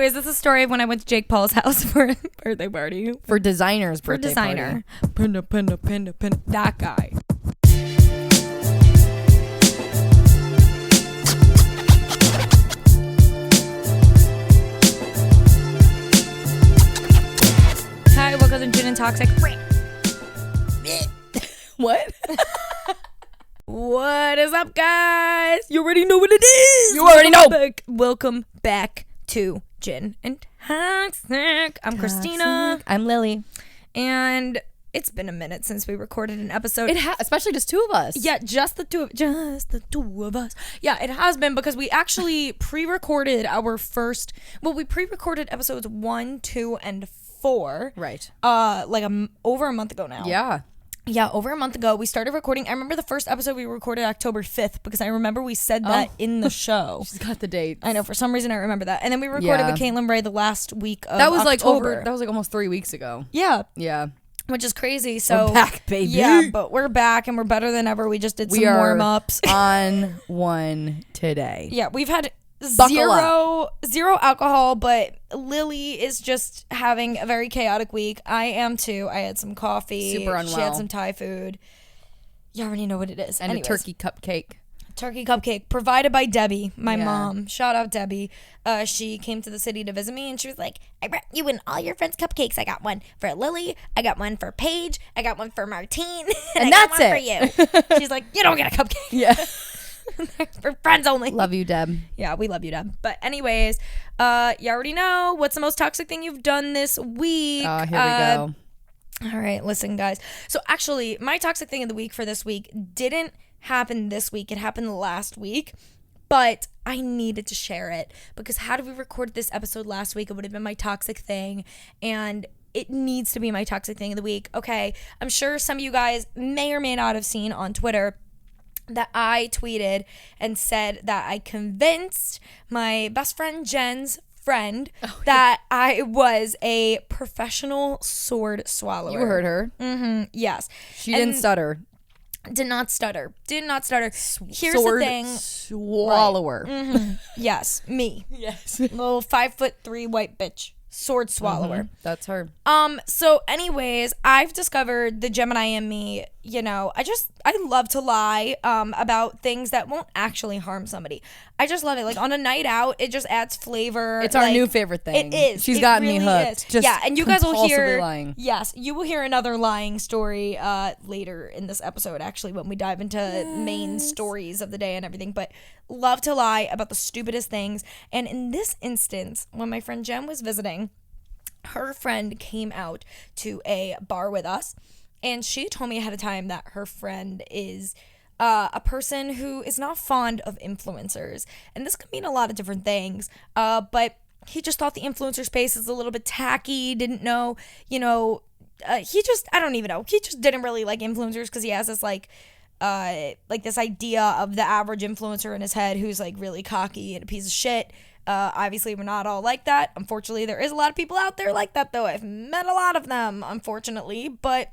Anyways, this is a story of when I went to Jake Paul's house for a birthday party. For Designer's birthday Designer. party. Pinda. That guy. Hi, welcome to Gin and Toxic. What? What is up, guys? You already know what it is. You already know. Welcome back to Gin and Toxic. I'm Christina. I'm Lily. And it's been a minute since we recorded an episode. Especially just two of us. Yeah, just the two of us. Yeah, it has been because we actually pre-recorded our first. Well, we pre-recorded episodes 1, 2, and 4. Right. Over a month ago now. Yeah. Yeah, over a month ago, we started recording. I remember the first episode we recorded October 5th because I remember we said that in the show. She's got the date. I know, for some reason I remember that. And then we recorded with Caitlin Ray the last week of October. That was like almost 3 weeks ago. Yeah. Yeah. Which is crazy. So we're back, baby. Yeah, but we're back and we're better than ever. We just did some warm-ups. On one today. Yeah, we've had Buckle zero alcohol, but Lily is just having a very chaotic week. I am too. I had some coffee. Super unwell. She had some Thai food. You already know what it is. And anyways, a turkey cupcake. Turkey cupcake provided by Debbie, my mom. Shout out Debbie. She came to the city to visit me and she was like, I brought you and all your friends cupcakes. I got one for Lily. I got one for Paige. I got one for Martine. And that's got one for you. She's like, you don't get a cupcake. Yeah. For friends only. Love you, Deb. Yeah, we love you, Deb. But anyways, you already know what's the most toxic thing you've done this week. Oh, here we go. All right, listen, guys. So actually, my toxic thing of the week for this week didn't happen this week. It happened last week. But I needed to share it because how did we record this episode last week? It would have been my toxic thing. And it needs to be my toxic thing of the week. Okay, I'm sure some of you guys may or may not have seen on Twitter that I tweeted and said that I convinced my best friend Jen's friend that I was a professional sword swallower. You heard her. Mm-hmm. Yes. She didn't stutter. Did not stutter. Here's sword the thing. Swallower. Right. Mm-hmm. Yes, me. Yes. Little 5'3" white bitch. Sword swallower. Mm-hmm. That's her. So anyways, I've discovered the Gemini in me, I love to lie about things that won't actually harm somebody. I just love it. Like on a night out, it just adds flavor. It's our new favorite thing. It is. She's gotten me hooked. Just and you guys will hear lying. Yes, you will hear another lying story later in this episode actually when we dive into main stories of the day and everything, but love to lie about the stupidest things. And in this instance, when my friend Jen was visiting, her friend came out to a bar with us, and she told me ahead of time that her friend is a person who is not fond of influencers. And this could mean a lot of different things, but he just thought the influencer space is a little bit tacky, didn't know, I don't even know. He just didn't really like influencers because he has this this idea of the average influencer in his head who's like really cocky and a piece of shit. Obviously we're not all like that. Unfortunately, there is a lot of people out there like that though. I've met a lot of them, unfortunately. But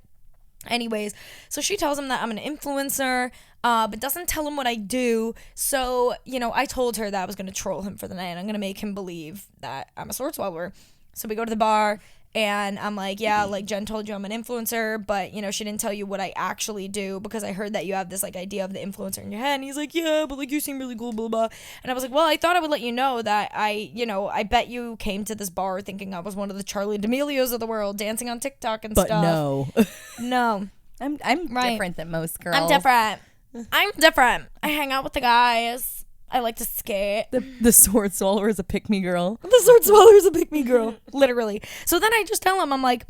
anyways, so she tells him that I'm an influencer, but doesn't tell him what I do. So, I told her that I was going to troll him for the night and I'm going to make him believe that I'm a sword swallower. So we go to the bar and I'm like, yeah, like Jen told you I'm an influencer, but she didn't tell you what I actually do because I heard that you have this like idea of the influencer in your head. And he's like, yeah, but like you seem really cool, blah, blah. And I was like, well, I ththought I would let you know that I bet you came to this bar thinking I was one of the Charli D'Amelios of the world dancing on TikTok and stuff. But no. I'm different than most girls. I'm different. I hang out with the guys. I like to skate. The sword swallower is a pick-me girl. The sword swallower is a pick-me girl. Literally. So then I just tell him, I'm like,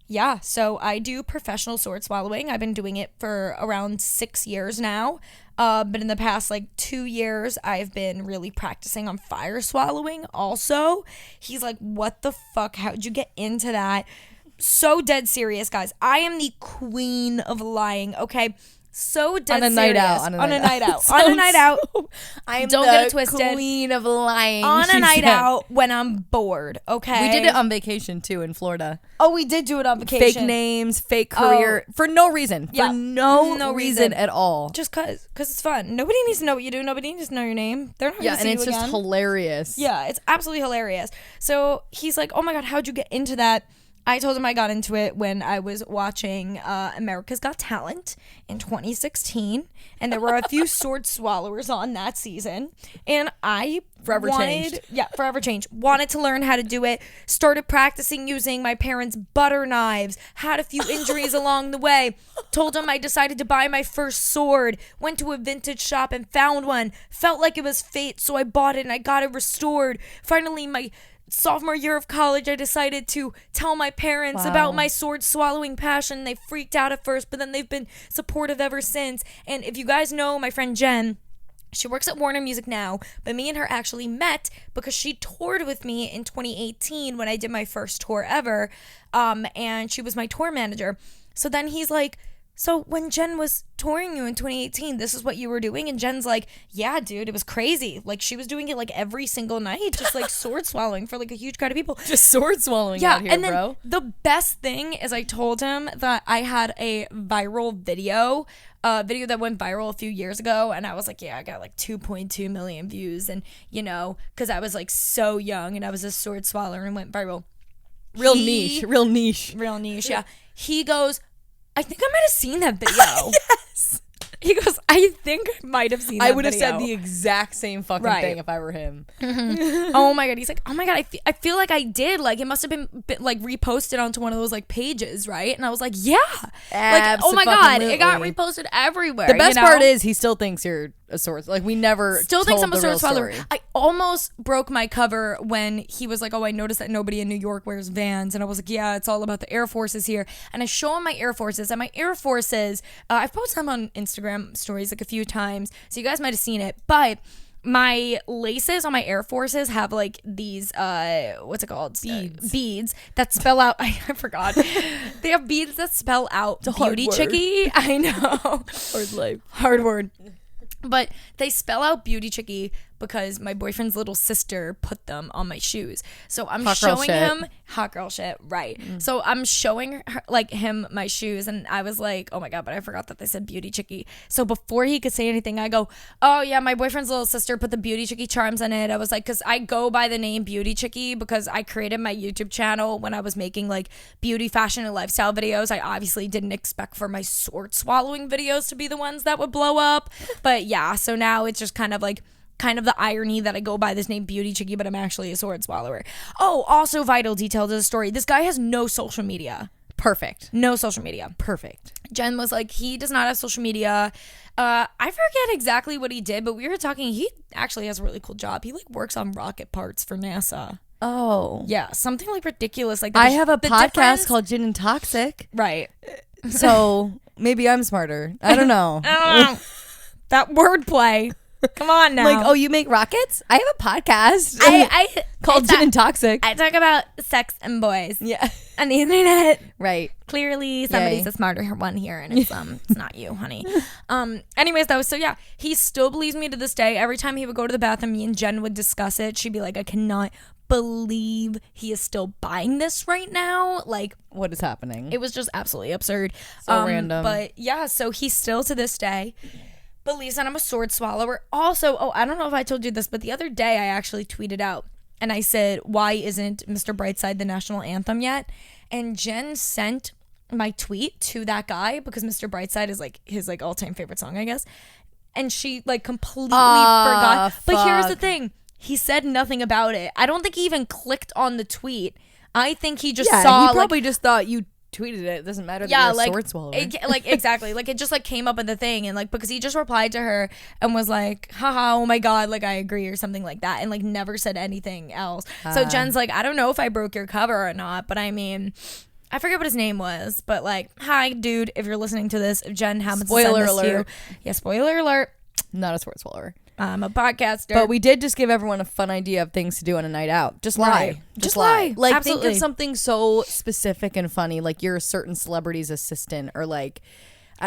yeah, so I do professional sword swallowing. I've been doing it for around 6 years now. But in the past 2 years, I've been really practicing on fire swallowing also. He's like, what the fuck? How'd you get into that? So dead serious, guys. I am the queen of lying, okay? so dead on a night serious. out. On a night out. I'm Don't the get it twisted. queen of lying. On a she night said. out when I'm bored, okay? We did it on vacation too in Florida. Oh, we did do it on vacation. Fake names, fake career, for no reason. Yeah. For no No reason reason. at all. Just cause it's fun. Nobody needs to know what you do. Nobody needs to know your name. They're not Yeah, gonna and see it's you just again. hilarious. Yeah, it's absolutely hilarious. So he's like, oh my God, how'd you get into that? I told him I got into it when I was watching America's Got Talent in 2016. And there were a few sword swallowers on that season. And I Forever changed. Yeah, forever changed. Wanted to learn how to do it. Started practicing using my parents' butter knives. Had a few injuries along the way. Told him I decided to buy my first sword. Went to a vintage shop and found one. Felt like it was fate, so I bought it and I got it restored. Finally, my sophomore year of college, I decided to tell my parents about my sword swallowing passion. They freaked out at first, but then they've been supportive ever since. And if you guys know my friend Jen, she works at Warner Music now, but me and her actually met because she toured with me in 2018 when I did my first tour ever, and she was my tour manager. So then he's like, so when Jen was touring you in 2018, this is what you were doing? And Jen's like, yeah, dude, it was crazy. Like, she was doing it like every single night, just like sword swallowing for like a huge crowd of people. Just sword swallowing out here, and then bro. the best thing is I told him that I had a viral video that went viral a few years ago, and I was like, yeah, I got like 2.2 million views, and you know, because I was like so young and I was a sword swallower and went viral. Real niche. Yeah. He goes, I think I might have seen that video. Yes. He goes, I think I might have seen that I would have video. said the exact same fucking Right. thing if I were him. Oh my God. He's like, oh my God, I feel like I did. Like, it must have been like reposted onto one of those like pages, right? And I was like, yeah. Like, oh my God, it got reposted everywhere. The best you know? part is he still thinks you're a sword. Like, we never Still thinks told I'm a the real sword swallower. story. I almost broke my cover when he was like, oh, I noticed that nobody in New York wears Vans. And I was like, yeah, it's all about the Air Forces here. And I show him my Air Forces. And my Air Forces, I've posted them on Instagram stories like a few times. So you guys might have seen it. But my laces on my Air Forces have like these, what's it called? Beads that spell out, I forgot. They have beads that spell out beauty chickie. I know. Hard life. Hard word. But they spell out beauty chickie because my boyfriend's little sister put them on my shoes. So I'm showing him hot girl shit, right? So I'm showing her, like, him my shoes, and I was like, oh my God, but I forgot that they said beauty chickie. So before he could say anything, I go, oh yeah, my boyfriend's little sister put the beauty chickie charms on it. I was like, because I go by the name Beauty Chickie because I created my YouTube channel when I was making like beauty, fashion, and lifestyle videos. I obviously didn't expect for my sword swallowing videos to be the ones that would blow up, but yeah, so now it's just kind of the irony that I go by this name Beauty Chickie, but I'm actually a sword swallower. Oh, also vital detail to the story. This guy has no social media. Perfect. No social media. Perfect. Jen was like, he does not have social media. I forget exactly what he did, but we were talking, he actually has a really cool job. He like works on rocket parts for NASA. Oh. Yeah, something like ridiculous like that. I have a podcast called Gin and Toxic. Right. So maybe I'm smarter. I don't know. That wordplay. Come on now. Like, oh, you make rockets? I have a podcast I called Gin and Toxic. I talk about sex and boys. Yeah. On the internet. Right. Clearly somebody's a smarter one here, and it's not you, honey. Anyways though, so yeah, he still believes me to this day. Every time he would go to the bathroom, me and Jen would discuss it. She'd be like, I cannot believe he is still buying this right now. Like, what is happening? It was just absolutely absurd. So random. But yeah, so he still to this day believes that I'm a sword swallower. Also, I don't know if I told you this, but the other day I actually tweeted out and I said, why isn't Mr. Brightside the national anthem yet? And Jen sent my tweet to that guy because Mr. Brightside is like his like all-time favorite song, I guess. And she like completely forgot. But here's the thing. He said nothing about it. I don't think he even clicked on the tweet. I think he just saw. He probably just thought you tweeted it. It doesn't matter that you're a sword swallower. Exactly. Like, it just like came up in the thing, and like because he just replied to her and was like, haha, oh my God, like I agree or something like that, and like never said anything else. So Jen's like, I don't know if I broke your cover or not, but I mean, I forget what his name was, but like, hi dude, if you're listening to this, if Jen happens to send this to you. Yeah, spoiler alert. Not a sword swallower. I'm a podcaster. But we did just give everyone a fun idea of things to do on a night out. Just lie. Right. Just lie. Like, Absolutely. think of something so specific and funny, like you're a certain celebrity's assistant, or like,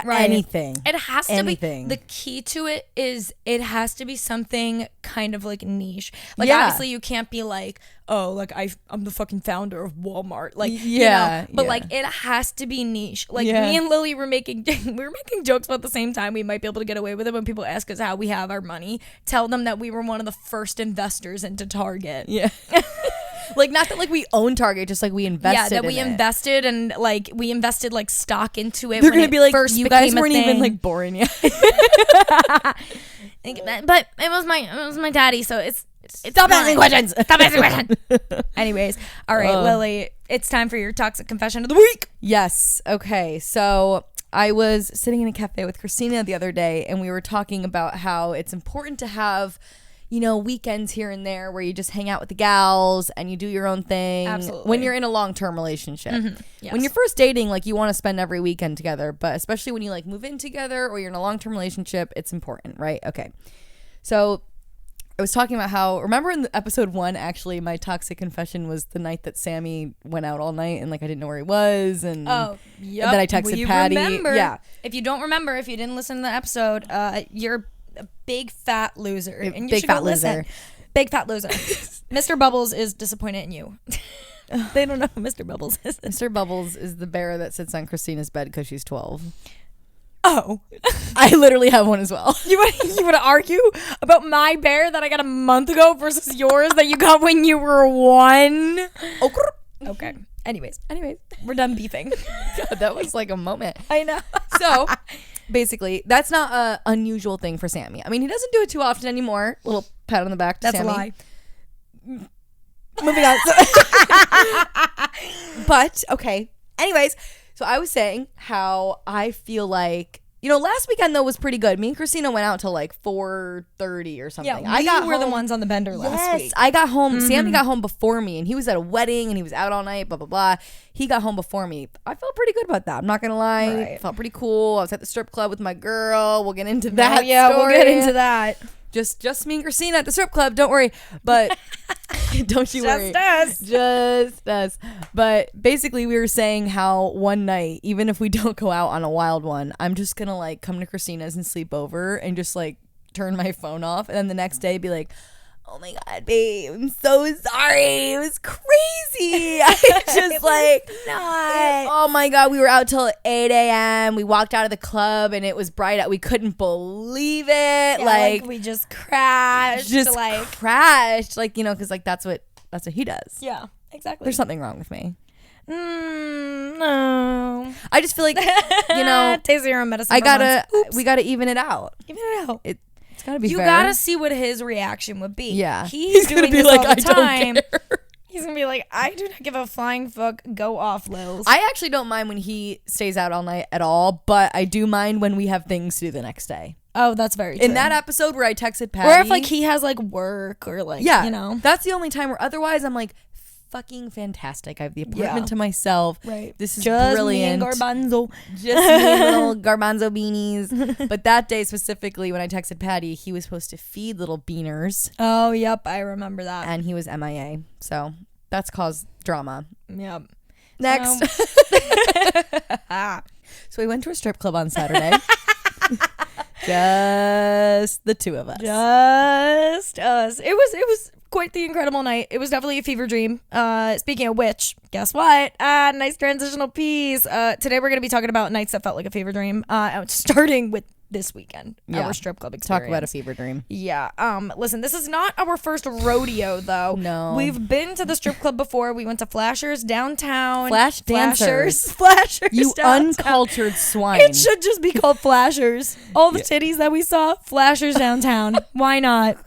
Right. Anything. It has to Anything. be, the key to it is it has to be something kind of like niche. Like Yeah. obviously you can't be like, oh, like I'm the fucking founder of Walmart. Like, Yeah, you know, but yeah. like it has to be niche. Like Yeah. me and Lily were making jokes about the same time. We might be able to get away with it when people ask us how we have our money. Tell them that we were one of the first investors into Target. Yeah. Like, not that like we own Target, just like we invested. Yeah, that we in it. invested and like we invested like stock into it. They're when gonna it be like, first you guys became a weren't even thing. like born yet. But it was my daddy, so it's Stop asking questions. Stop asking questions. Anyways, all right, Lily, it's time for your toxic confession of the week. Yes. Okay. So I was sitting in a cafe with Christina the other day, and we were talking about how it's important to have, you know, weekends here and there where you just hang out with the gals and you do your own thing. Absolutely. When you're in a long-term relationship. Yes. When you're first dating, like, you want to spend every weekend together, but especially when you like move in together or you're in a long-term relationship, it's important, right? Okay. So I was talking about how, remember in episode 1, actually, my toxic confession was the night that Sammy went out all night and like I didn't know where he was, and Oh, yep. that I texted Patty. Remember. Yeah. If you don't remember, if you didn't listen to the episode, you're a big fat loser, and you Big should go fat listen. loser. Big fat loser. Mr. Bubbles is disappointed in you. They don't know who Mr. Bubbles is. Mr. Bubbles is the bear that sits on Christina's bed because she's 12. Oh, I literally have one as well. you would argue about my bear that I got a month ago versus yours that you got when you were 1? Okay. Anyways, we're done beefing. God, that was like a moment. I know. So basically, that's not a unusual thing for Sammy. I mean, he doesn't do it too often anymore. Little pat on the back to That's Sammy. a lie. Moving on. But okay. Anyways, so I was saying how I feel like, you know, last weekend though was pretty good. Me and Christina went out till like 4:30 or something. Yeah, we were the ones on the bender last week. I got home. Sammy got home before me, and he was at a wedding, and he was out all night. Blah blah blah. He got home before me. I felt pretty good about that. I'm not gonna lie. Right. Felt pretty cool. I was at the strip club with my girl. We'll get into that. Yeah, story. we'll get into that. Just me and Christina at the strip club. Don't worry. But don't you worry. Just us. But basically, we were saying how one night, even if we don't go out on a wild one, I'm just gonna like come to Christina's and sleep over and just like turn my phone off, and then the next day be like, oh my God, babe, I'm so sorry. It was crazy. I just like, oh my God, we were out till 8 a.m. We walked out of the club and it was bright out. We couldn't believe it. Yeah, like we just crashed. Crashed. Like, you know, because like that's what he does. Yeah, exactly. There's something wrong with me. No. I just feel like, you know, taste your own medicine. We gotta even it out. Even it out. It's gotta be You fair. gotta see what his reaction would be. Yeah. He's gonna doing be this like, all I the don't time. care. He's gonna be like, I do not give a flying fuck. Go off, Lils. I actually don't mind when he stays out all night at all, but I do mind when we have things to do the next day. Oh, that's very true. In that episode where I texted Patty, or if like he has like work or like, yeah, you know, that's the only time where otherwise I'm like, fucking fantastic. I have the apartment to myself. Right. This is just brilliant. Me and Garbanzo. Just me, little garbanzo beanies. But that day specifically, when I texted Patty, he was supposed to feed little beaners. Oh, yep, I remember that. And he was MIA. So that's caused drama. Yep. Next. So we went to a strip club on Saturday. Just the two of us. Just us. It was quite the incredible night. It was definitely a fever dream. Speaking of which, guess what? Nice transitional piece. Today we're going to be talking about nights that felt like a fever dream. Starting with this weekend, our strip club experience. Talk about a fever dream. Yeah. Listen, this is not our first rodeo though. No. We've been to the strip club before. We went to Flashers downtown. Flash dancers. Flashers. You downtown. uncultured swine. It should just be called Flashers. All the titties that we saw, Flashers downtown. Why not?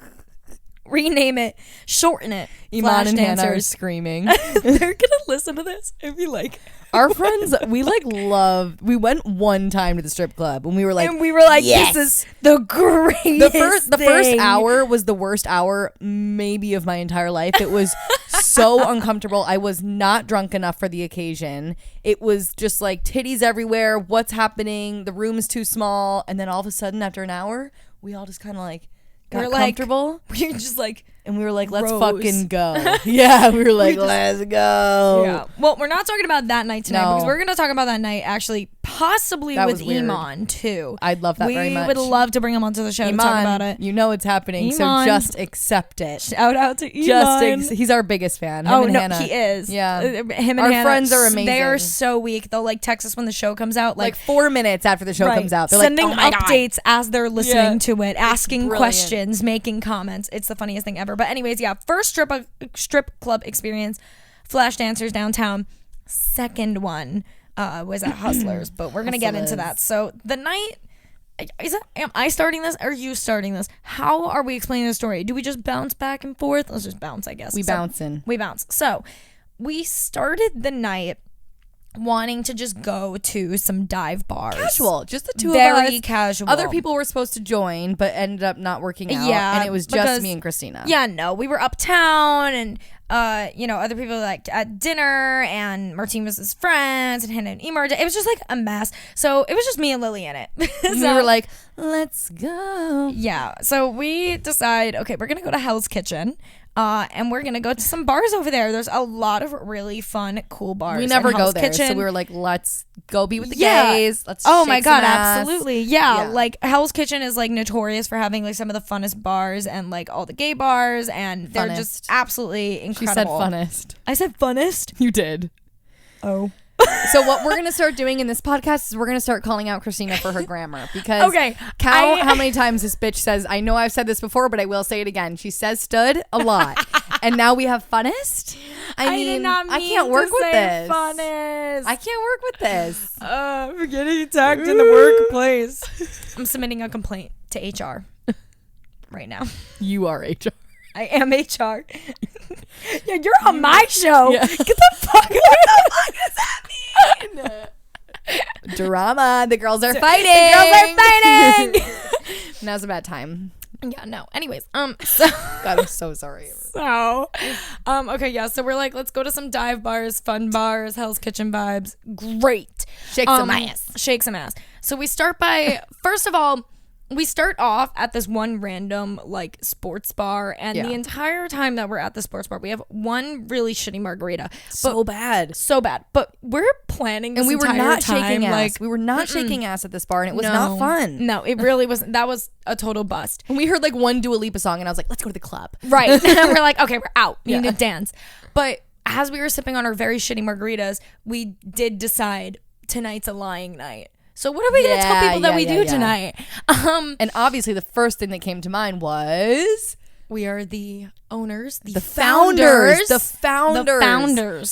Rename it. Shorten it. Iman Flash and Hannah are dancers. screaming. They're gonna listen to this and be like, Our friends, we went one time to the strip club and we were like, yes. this is the greatest The first thing. hour was the worst hour maybe of my entire life. It was so uncomfortable. I was not drunk enough for the occasion. It was just like titties everywhere. What's happening? The room's too small. And then all of a sudden after an hour, we all just kind of like got comfortable. We're just like, And we were like, let's Rose. fucking go. Yeah, we were like, let's go. Yeah. Well, we're not talking about that night tonight because we're going to talk about that night actually possibly That with was weird. Iman too. I'd love that very much. We would love to bring him onto the show to talk about it. You know it's happening, so Iman. just accept it. Shout out to Iman. He's our biggest fan. Him and Hannah. He is. Yeah. Him and Our Hannah, friends are amazing. They are so weak. They'll like text us when the show comes out. Like 4 minutes after the show comes out. They're sending like, oh my updates as they're listening to it, asking brilliant. questions, making comments. It's the funniest thing ever. But anyways, yeah, first strip club experience, flash dancers downtown. Second one was at Hustlers, but we're gonna get into that. So the night, am I starting this or are you starting this? How are we explaining the story? Do we just bounce back and forth? Let's just bounce, I guess. We bounce. So we started the night wanting to just go to some dive bars. Casual. Just the two Very of us. casual. Other people were supposed to join, but ended up not working out. Yeah, And it was just me and Christina. Yeah, no. We were uptown and other people like at dinner and Martine was his friends and Hannah and Emer. It was just like a mess. So it was just me and Lily in it. And we were like, let's go. Yeah. So we decide, okay, we're gonna go to Hell's Kitchen. And we're gonna go to some bars over there. There's a lot of really fun, cool bars. We never in go Hell's there, Kitchen. so we were like, let's go be with the gays. Let's oh my shake god, some ass. absolutely. Yeah, like Hell's Kitchen is like notorious for having like some of the funnest bars and like all the gay bars, and they're just absolutely incredible. She said funnest. I said funnest. You did. Oh. So what we're gonna start doing in this podcast is we're gonna start calling out Christina for her grammar because count how many times this bitch says. I know I've said this before, but I will say it again. She says "stud" a lot, and now we have funnest. I did not mean I can't work to with say this. Funnest. I can't work with this. We're getting attacked in the workplace. I'm submitting a complaint to HR right now. You are HR. I am HR. Yeah, you're on my show. Yeah. Get the fuck. What the fuck does that mean? Drama. The girls are fighting. The girls are fighting. Now's a bad time. Yeah, no. Anyways, so God, I'm so sorry. Okay, yeah. So we're like, let's go to some dive bars, fun bars, Hell's Kitchen vibes. Great. Shake some ass. Shake some ass. So we start by, first of all, we start off at this one random like sports bar, and the entire time that we're at the sports bar, we have one really shitty margarita. So bad. But we're planning this and we were not time, shaking ass. like we were not shaking ass at this bar, and it was not fun. No, it really wasn't. That was a total bust. And we heard like one Dua Lipa song, and I was like, let's go to the club. Right. And we're like, okay, we're out. We need to dance. But as we were sipping on our very shitty margaritas, we did decide tonight's a lying night. So what are we going to tell people that we do tonight? And obviously the first thing that came to mind was we are the owners, the founders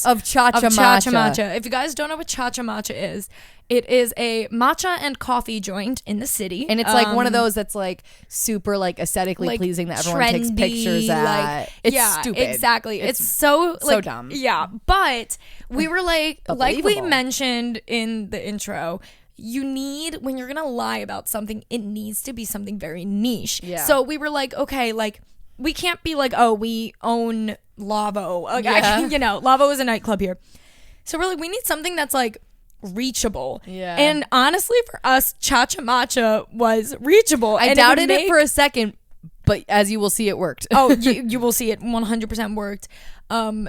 of Cha-Cha Matcha. If you guys don't know what Cha-Cha Matcha is, it is a matcha and coffee joint in the city. And it's like one of those that's like super like aesthetically like pleasing that everyone takes pictures at. Like, it's stupid. Exactly. It's so like, dumb. Yeah. But we were like we mentioned in the intro, you need, when you're gonna lie about something, it needs to be something very niche. Yeah. So we were like, okay, like we can't be like, oh, we own Lavo. Like, Lavo is a nightclub here. So we're like, we need something that's like reachable. Yeah. And honestly, for us, Cha-Cha Matcha was reachable. I doubted it for a second, but as you will see, it worked. Oh, you will see it 100% worked.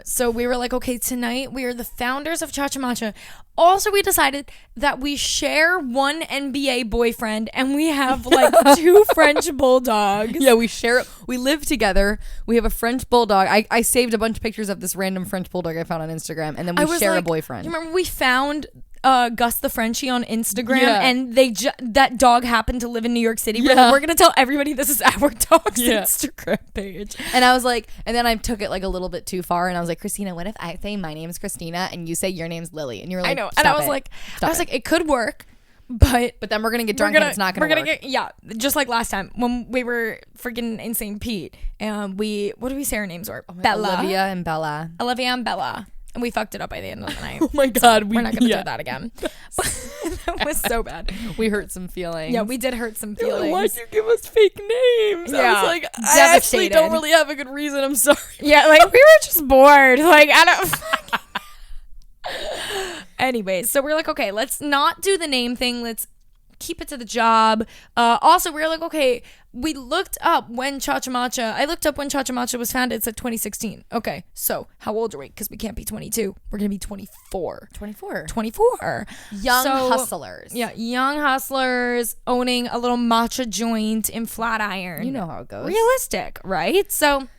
So we were like, okay, tonight we are the founders of Cha-Cha Matcha. Also, we decided that we share one NBA boyfriend and we have like 2 French bulldogs. Yeah, we live together. We have a French bulldog. I saved a bunch of pictures of this random French bulldog I found on Instagram, and then we share a boyfriend. You remember we found Gus the Frenchie on Instagram, and that dog happened to live in New York City. Yeah. We're gonna tell everybody this is our dog's Instagram page. And I was like, and then I took it like a little bit too far, and I was like, Christina, what if I say my name's Christina and you say your name's Lily? And you were like, I know. And I was like, it could work, but then we're gonna get drunk and it's not gonna work. Just like last time when we were freaking Insane Pete, and what did we say our names were? Bella, Olivia and Bella. And we fucked it up by the end of the night. Oh my God. So we're not going to do that again. That was so bad. We hurt some feelings. Yeah, we did hurt some feelings. Why'd you give us fake names? Yeah, I was like, I actually don't really have a good reason. I'm sorry. Yeah, like we were just bored. Like, I don't... Anyways, so we're like, okay, let's not do the name thing. Let's keep it to the job. Also, we were like, okay, we looked up when Cha-Cha Matcha. I looked up when Cha-Cha Matcha was founded. It's like 2016. Okay, so how old are we? Because we can't be 22. We're going to be 24. 24. Young hustlers. Yeah, young hustlers owning a little matcha joint in Flatiron. You know how it goes. Realistic, right? So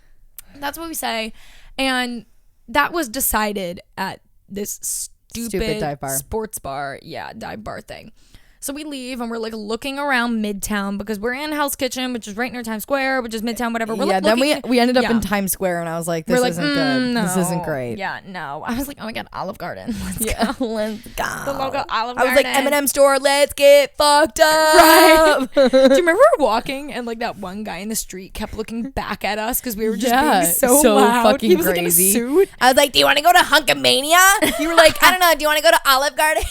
that's what we say. And that was decided at this stupid dive bar. Sports bar. Yeah, dive bar thing. So we leave and we're like looking around Midtown because we're in Hell's Kitchen, which is right near Times Square, which is Midtown, whatever. We're like then looking, we ended up in Times Square and I was like, this isn't good. No. This isn't great. Yeah, no. I was like, oh my God, Olive Garden. Let's go. Let's go. The local Olive Garden. I was like, M&M store, let's get fucked up. Right. Do you remember we were walking and like that one guy in the street kept looking back at us because we were just being so loud. Fucking he was crazy. Like in a suit. I was like, do you want to go to Hunkamania? You were like, I don't know. Do you want to go to Olive Garden?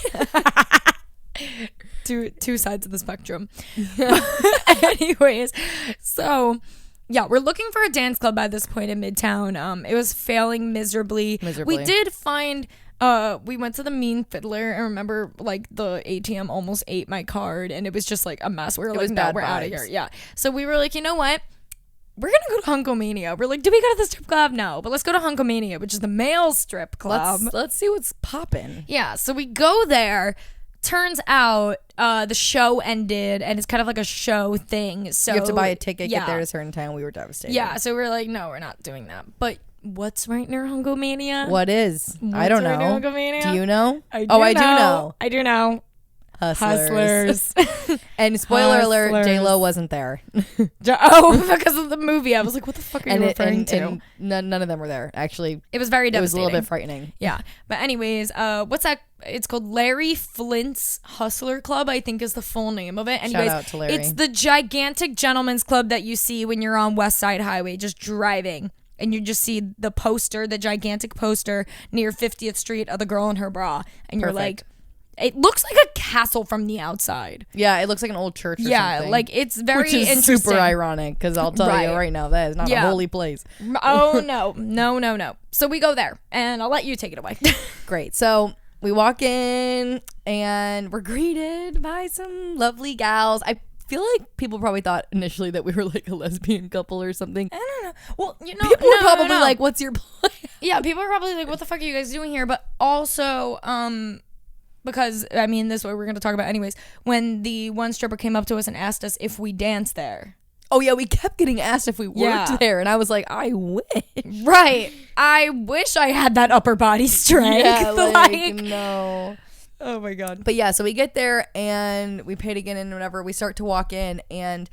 Two sides of the spectrum. Anyways, so yeah, we're looking for a dance club by this point in Midtown. It was failing miserably. We did find we went to the Mean Fiddler and remember like the ATM almost ate my card and it was just like a mess. We were like, no, we're out of here. Yeah. So we were like, you know what? We're gonna go to Hunkomania. We're like, do we go to the strip club? No, but let's go to Hunkomania, which is the male strip club. Let's see what's popping. Yeah, so we go there. Turns out the show ended and it's kind of like a show thing. So you have to buy a ticket, get there at a certain time. We were devastated. Yeah, so we were like, no, we're not doing that. But what's right near Hunkomania? What is? I don't know. Do you know? I do know. Hustlers. And spoiler alert, J-Lo wasn't there. Because of the movie. I was like, what the fuck are you referring to? And none of them were there. Actually, it was very devastating. It was a little bit frightening. Yeah. But anyways, what's that? It's called Larry Flint's Hustler Club, I think is the full name of it. Anyways, shout out to Larry. It's the gigantic gentleman's club that you see when you're on West Side Highway just driving. And you just see the poster, the gigantic poster near 50th Street of the girl in her bra. And you're like, it looks like a castle from the outside. Yeah, it looks like an old church or something. Yeah, like it's very Which is interesting. super ironic because I'll tell you right now, that is not a holy place. Oh, no. So we go there and I'll let you take it away. Great. So we walk in and we're greeted by some lovely gals. I feel like people probably thought initially that we were like a lesbian couple or something. I don't know. Well, you know, people were probably like, what's your plan? Yeah, people are probably like, what the fuck are you guys doing here? But also, because, I mean, this is what we're going to talk about anyways. When the one stripper came up to us and asked us if we danced there. Oh, yeah, we kept getting asked if we worked there. And I was like, I wish. Right. I wish I had that upper body strength. Yeah, like no. Oh, my God. But yeah, so we get there and we pay to get in and whatever. We start to walk in and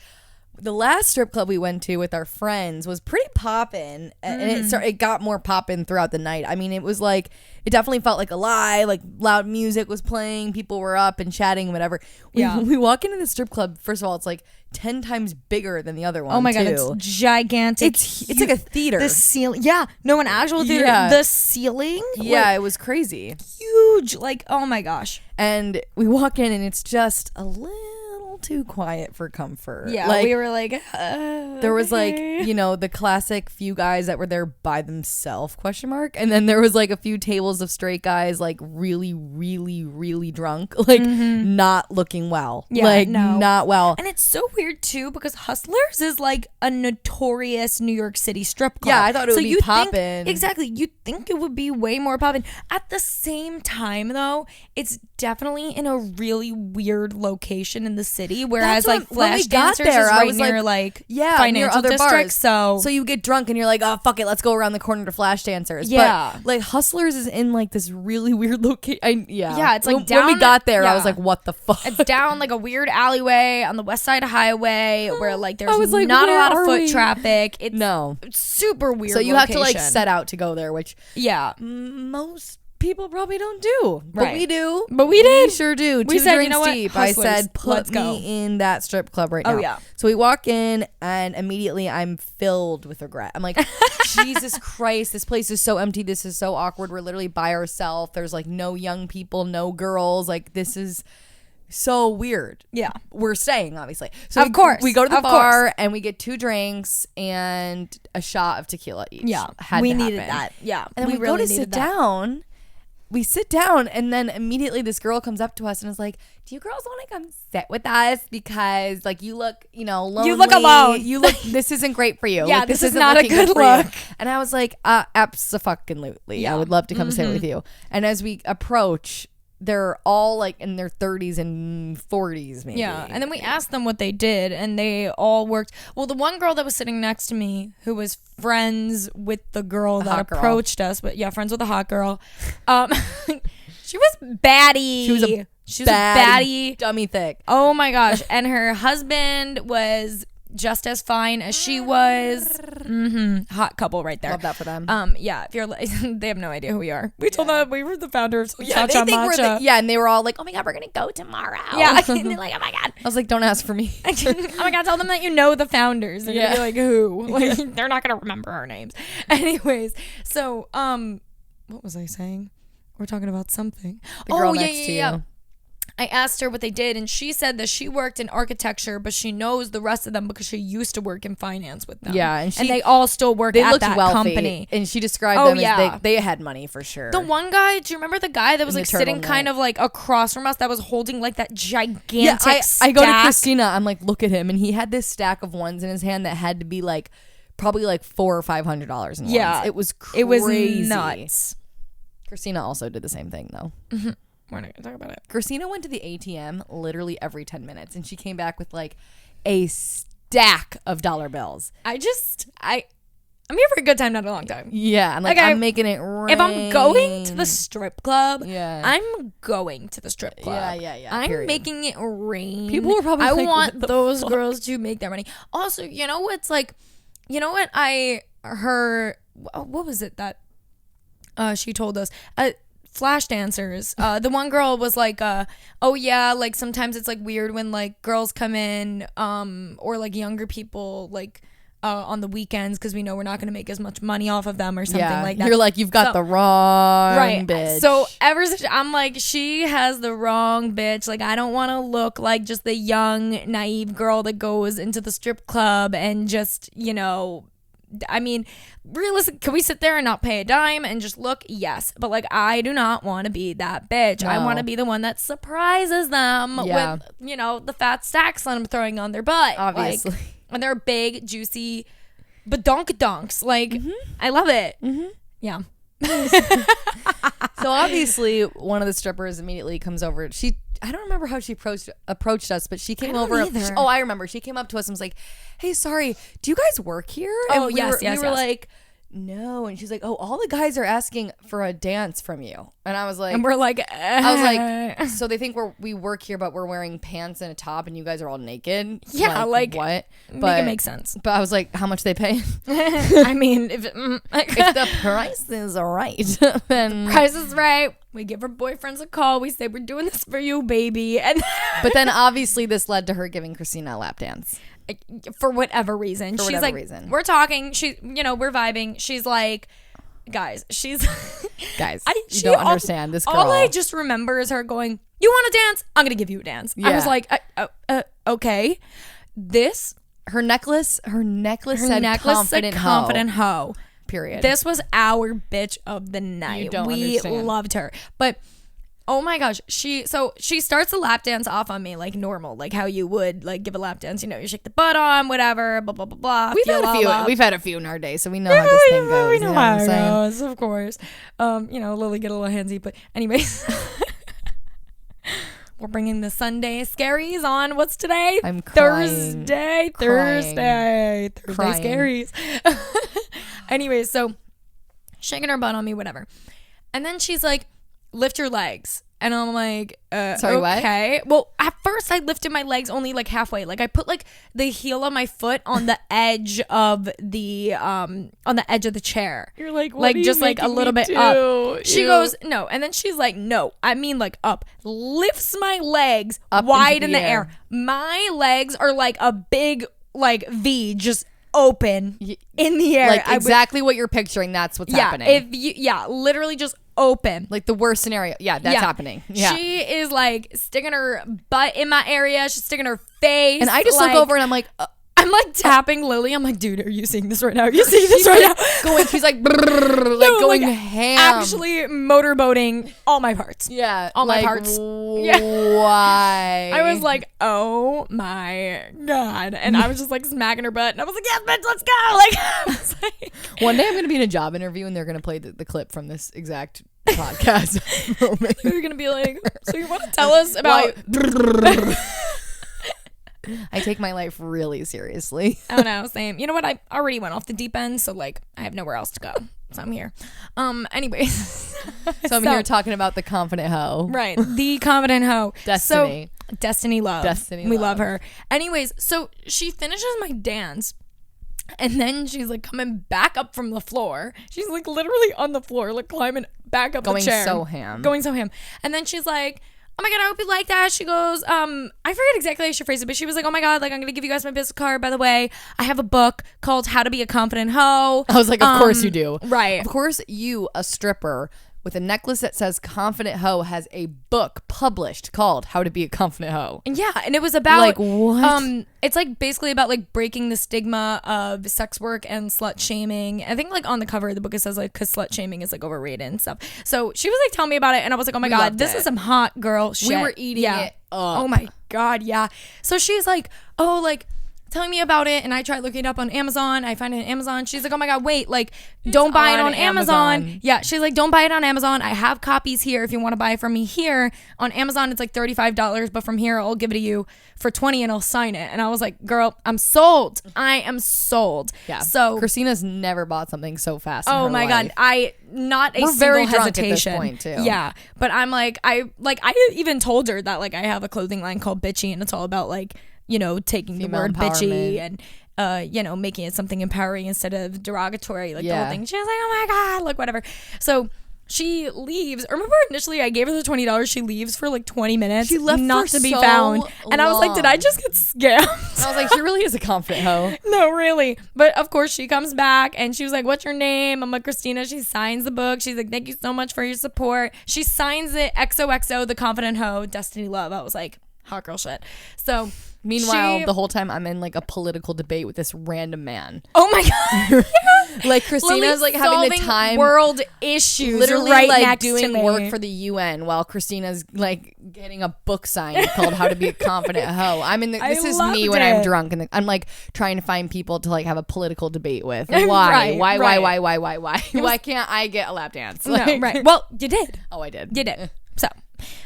the last strip club we went to with our friends was pretty poppin', and it got more poppin' throughout the night. I mean, it was like, it definitely felt like a lie. Like loud music was playing, people were up and chatting, whatever. When we walk into the strip club, first of all, it's like 10 times bigger than the other one. Oh my God, it's gigantic. It's like a theater. The ceiling, no, an actual theater. Yeah. The ceiling, it was crazy, huge. Like, oh my gosh. And we walk in and it's just a little too quiet for comfort. Yeah, like, we were like, there was like, you know, the classic few guys that were there by themselves, ? And then there was like a few tables of straight guys like really, really, really drunk, like not looking well. Yeah, like no. not well. And it's so weird too because Hustlers is like a notorious New York City strip club. Yeah, I thought it would be poppin'. Exactly. You'd think it would be way more poppin'. At the same time though, it's definitely in a really weird location in the city. Whereas like Flash Dancers is right near like financial near other districts. So you get drunk and you're like, oh fuck it, let's go around the corner to Flash Dancers. Yeah, but like Hustlers is in like this really weird location. Yeah, it's like when down. When we got there, I was like, what the fuck? It's down like a weird alleyway on the West Side Highway where like there's like, not a lot of foot trappic. It's it's super weird. So you location. have to like set out to go there, which most people probably don't do, but we do. But we did. We sure do. We said, you know what? Deep. Hustlers, I said, put me in that strip club right now. Oh yeah. So we walk in, and immediately I'm filled with regret. I'm like, Jesus Christ, this place is so empty. This is so awkward. We're literally by ourselves. There's like no young people, no girls. Like this is so weird. Yeah. We're staying, obviously. So of course. We go to the bar and we get 2 drinks and a shot of tequila each. Yeah. We needed that. Yeah. And then we really go to sit down. we sit down, and then immediately this girl comes up to us and is like, do you girls want to come sit with us? Because like you look, lonely. You look alone. You look, this isn't great for you. Yeah, like, this is not a good for look. you. And I was like, abso-fucking-lutely. I would love to come sit with you. And as we approach, they're all like in their 30s and 40s maybe. Yeah, and then we asked them what they did, and they all worked. Well, the one girl that was sitting next to me, who was friends with the girl that approached us, but yeah, friends with the hot girl. She was baddie. She was a baddie, dummy thick. Oh my gosh! And her husband was just as fine as she was. Hot couple right there. Love that for them. Yeah, if you're, they have no idea who we are. We told them we were the founder of Cha Cha Matcha. And they were all like, "Oh my god, we're gonna go tomorrow." Yeah, and they're like, "Oh my god." I was like, "Don't ask for me." Oh my god, tell them that you know the founders. They're gonna be like, "Who?" Like, they're not gonna remember our names. Anyways, so what was I saying? We're talking about something. The girl next to you. I asked her what they did, and she said that she worked in architecture, but she knows the rest of them because she used to work in finance with them. Yeah, and they all still work at that company. And she described them as they had money for sure. The one guy, do you remember the guy that was like sitting kind of like across from us that was holding like that gigantic stack? I go to Christina, I'm like, look at him, and he had this stack of ones in his hand that had to be like probably like $400 or $500 in ones. Yeah, it was crazy. It was nuts. Christina also did the same thing though. We're not gonna talk about it. Christina went to the ATM literally every 10 minutes, and she came back with like a stack of dollar bills. I'm here for a good time, not a long time. Yeah, and like I'm making it rain. If I'm going to the strip club, I'm going to the strip club. Yeah. I'm making it rain. People were probably I like, want those girls to make their money. Also, you know what I heard? What was it that she told us? Flash dancers. The one girl was like, oh yeah, like sometimes it's like weird when like girls come in, or like younger people like on the weekends because we know we're not going to make as much money off of them or something like that. You're like, you've got the wrong bitch. So ever since I'm like, she has the wrong bitch. Like I don't want to look like just the young naive girl that goes into the strip club and just, I mean, realistic, can we sit there and not pay a dime and just look? Yes. But like, I do not want to be that bitch. No. I want to be the one that surprises them with, the fat stacks that I'm throwing on their butt. Obviously. Like, and they're big, juicy badonkadonks. Like, I love it. Yeah. So obviously, one of the strippers immediately comes over. I don't remember how she approached us, but she came over. I remember. She came up to us and was like, "Hey, sorry, do you guys work here?" And we were like, "No." And she's like, "Oh, all the guys are asking for a dance from you." And I was like, and we're like, I was like, so they think we work here, but we're wearing pants and a top, and you guys are all naked. Yeah, like what? Make it make sense. But I was like, how much they pay? I mean, if the price is right, then price is right. We give our boyfriends a call. We say, we're doing this for you, baby. But then obviously this led to her giving Christina a lap dance. For whatever reason. She's like, we're talking. We're vibing. She's like, guys, you don't understand this girl. All I just remember is her going, you want to dance? I'm going to give you a dance. Yeah. I was like, okay. Her necklace said confident hoe. Period. This was our bitch of the night. We loved her. But oh my gosh, she starts the lap dance off on me like normal, like how you would like give a lap dance. You shake the butt on, whatever, blah blah blah blah. We've had a few in our day, so we know how this thing goes. We know how it goes, of course. Lily get a little handsy, but anyways. We're bringing the Sunday scaries on. What's today? I'm crying. Thursday scaries. Anyways, so shaking her butt on me, whatever. And then she's like, lift your legs. And I'm like, sorry, okay. What? Well, at first I lifted my legs only like halfway. Like I put like the heel of my foot on the edge of the chair. You're like, what like are you just like a little bit do? up. She goes, no. And then she's like, no, I mean like up. Lifts my legs up wide in the air. My legs are like a big like V, just open in the air. Like exactly what you're picturing. That's what's happening. Literally just open. Like the worst scenario. Yeah, that's happening. Yeah. She is like sticking her butt in my area. She's sticking her face. And I just look over and I'm like, I'm like tapping Lily. I'm like, dude, are you seeing this right now? Are you seeing this right now? She's like, going ham. Actually motorboating all my parts. Yeah. All my parts. Why? I was like, oh my God. And I was just like smacking her butt. And I was like, yes, bitch, let's go. Like, I was like, one day I'm going to be in a job interview and they're going to play the clip from this exact podcast moment. You're going to be like, so you want to tell us about... I take my life really seriously. I don't know, same. You know what? I already went off the deep end, so like I have nowhere else to go. So I'm here. Anyways. So I'm here talking about the Confident Hoe. Right. The Confident Hoe. Destiny. So, Destiny Love. Destiny We Love. love her. Anyways, so she finishes my dance. And then she's like coming back up from the floor. She's like literally on the floor, like climbing back up the chair. Going so ham. And then she's like, oh my God, I hope you like that. She goes, I forget exactly how she phrased it, but she was like, oh my God, like I'm going to give you guys my business card. By the way, I have a book called How to Be a Confident Hoe. I was like, of course you do. Right. Of course you, a stripper with a necklace that says Confident Hoe, has a book published called How to Be a Confident Hoe. Yeah, and it was about like what? It's like basically about like breaking the stigma of sex work and slut shaming. I think like on the cover of the book it says like, because slut shaming is like overrated and stuff. So she was like telling me about it, and I was like, oh my God, this is some hot girl shit. We were eating it up. Oh my God, yeah. So she's like, oh, like telling me about it, and I tried looking it up on Amazon. I find it on Amazon. She's like, oh my God, wait, like don't buy it on Amazon. Yeah, she's like, don't buy it on Amazon. I have copies here if you want to buy it from me here. On Amazon it's like $35, but from here I'll give it to you for $20 and I'll sign it. And I was like, girl, I'm sold. I am sold. Yeah. So Christina's never bought something so fast in oh her my life. God, I not a We're single very drunk hesitation. at this point too. Yeah, but I'm like, I even told her that like I have a clothing line called Bitchy, and it's all about like, you know, taking female the word bitchy empowerment. and you know, making it something empowering instead of derogatory, like the Yeah. whole thing. She was like, oh my God, like whatever. So she leaves. Remember initially I gave her the $20. She leaves for like 20 minutes. She left not for to be so found. And I was like, did I long. just get scammed? I was like, she really is a confident hoe. No, really. But of course she comes back and she was like, what's your name? I'm like, Christina. She signs the book. She's like, thank you so much for your support. She signs it, XOXO, the Confident Hoe, Destiny Love. I was like, hot girl shit. So meanwhile, the whole time I'm in like a political debate with this random man. Oh my God. Like Christina's Lily's like having the solving time, world issues, literally right like next to doing me. work for the UN while Christina's like getting a book signed called How to Be a Confident Hoe. I'm in the, this is me when I'm drunk, and I'm like trying to find people to like have a political debate with. Why? Why? Why can't I get a lap dance? Like, No, right. Well, you did. Oh, I did. You did. So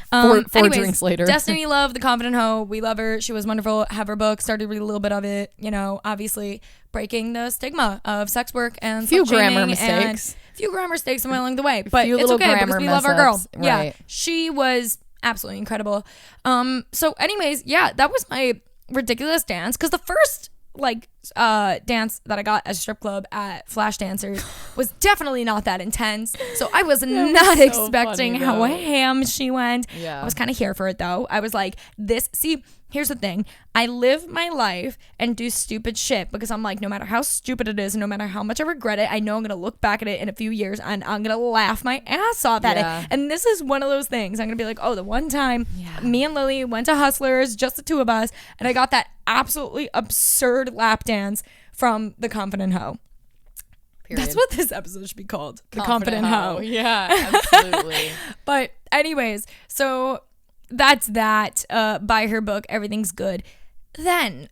Four anyways, drinks later. Destiny Love, the Confident Hoe. We love her. She was wonderful. Have her book. Started reading a little bit of it. You know, obviously breaking the stigma of sex work and few slut grammar shaming mistakes. and few grammar mistakes along the way. But few it's little okay because grammar we love our girl. mess-ups, Yeah, right. she was absolutely incredible. So anyways, yeah, that was my ridiculous dance, because the first like dance that I got at a strip club at Flash Dancers was definitely not that intense. So I was not expecting how ham she went. Yeah. I was kind of here for it though. I was like, here's the thing. I live my life and do stupid shit because I'm like, no matter how stupid it is, no matter how much I regret it, I know I'm going to look back at it in a few years and I'm going to laugh my ass off at it. And this is one of those things. I'm going to be like, oh, the one time me and Lily went to Hustlers, just the two of us, and I got that absolutely absurd lap dance from the Confident Hoe. Period. That's what this episode should be called. The Confident Hoe. Yeah, absolutely. But anyways, so that's that. Buy her book. Everything's good. Then,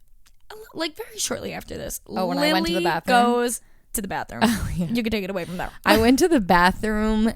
like very shortly after this, when Lily I went to the bathroom? goes to the bathroom. Oh, yeah. You can take it away from there. I went to the bathroom,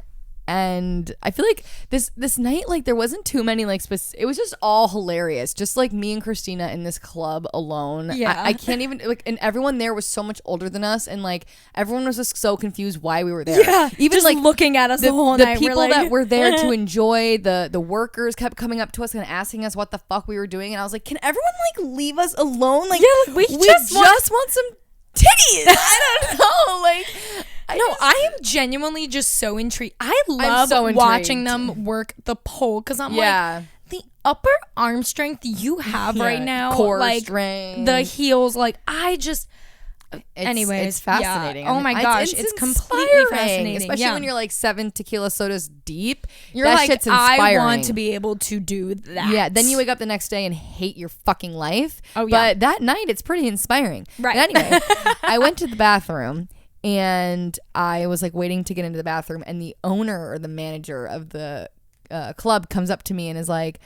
and I feel like this night, like there wasn't too many like it was just all hilarious. Just like me and Christina in this club alone. Yeah. I can't even like, and everyone there was so much older than us, and like everyone was just so confused why we were there. Yeah, even just like looking at us the whole the night. people We're like, that were there to enjoy, the workers kept coming up to us and asking us what the fuck we were doing, and I was like, can everyone like leave us alone? Like, yeah, we just want some titties. I don't know, like. I am genuinely just so intrigued. I love watching them work the pole because I'm like, the upper arm strength you have right now, core like strength, the heels, like Anyways, it's fascinating. Yeah. Oh my gosh, it's completely fascinating. Especially when you're like 7 tequila sodas deep. You're that like, shit's inspiring. I want to be able to do that. Yeah, then you wake up the next day and hate your fucking life. Oh, yeah. But that night, it's pretty inspiring. Right. But anyway, I went to the bathroom and I was like waiting to get into the bathroom, and the owner or the manager of the club comes up to me and is like,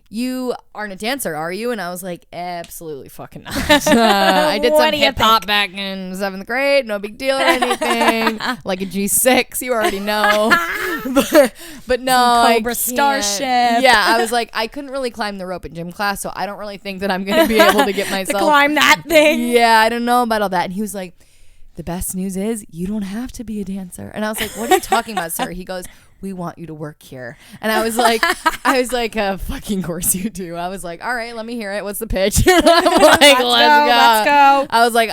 "You aren't a dancer, are you?" And I was like, "Absolutely fucking not." I did some hip hop back in 7th grade. No big deal or anything. Like a G6, you already know. but no, some Cobra Starship. Yeah, I was like, I couldn't really climb the rope in gym class, so I don't really think that I'm going to be able to get myself to climb that thing. Yeah, I don't know about all that. And he was like, "The best news is you don't have to be a dancer." And I was like, "What are you talking about, sir?" He goes, "We want you to work here." And I was like, fucking course you do. I was like, all right, let me hear it. What's the pitch? I'm like, let's go. I was like,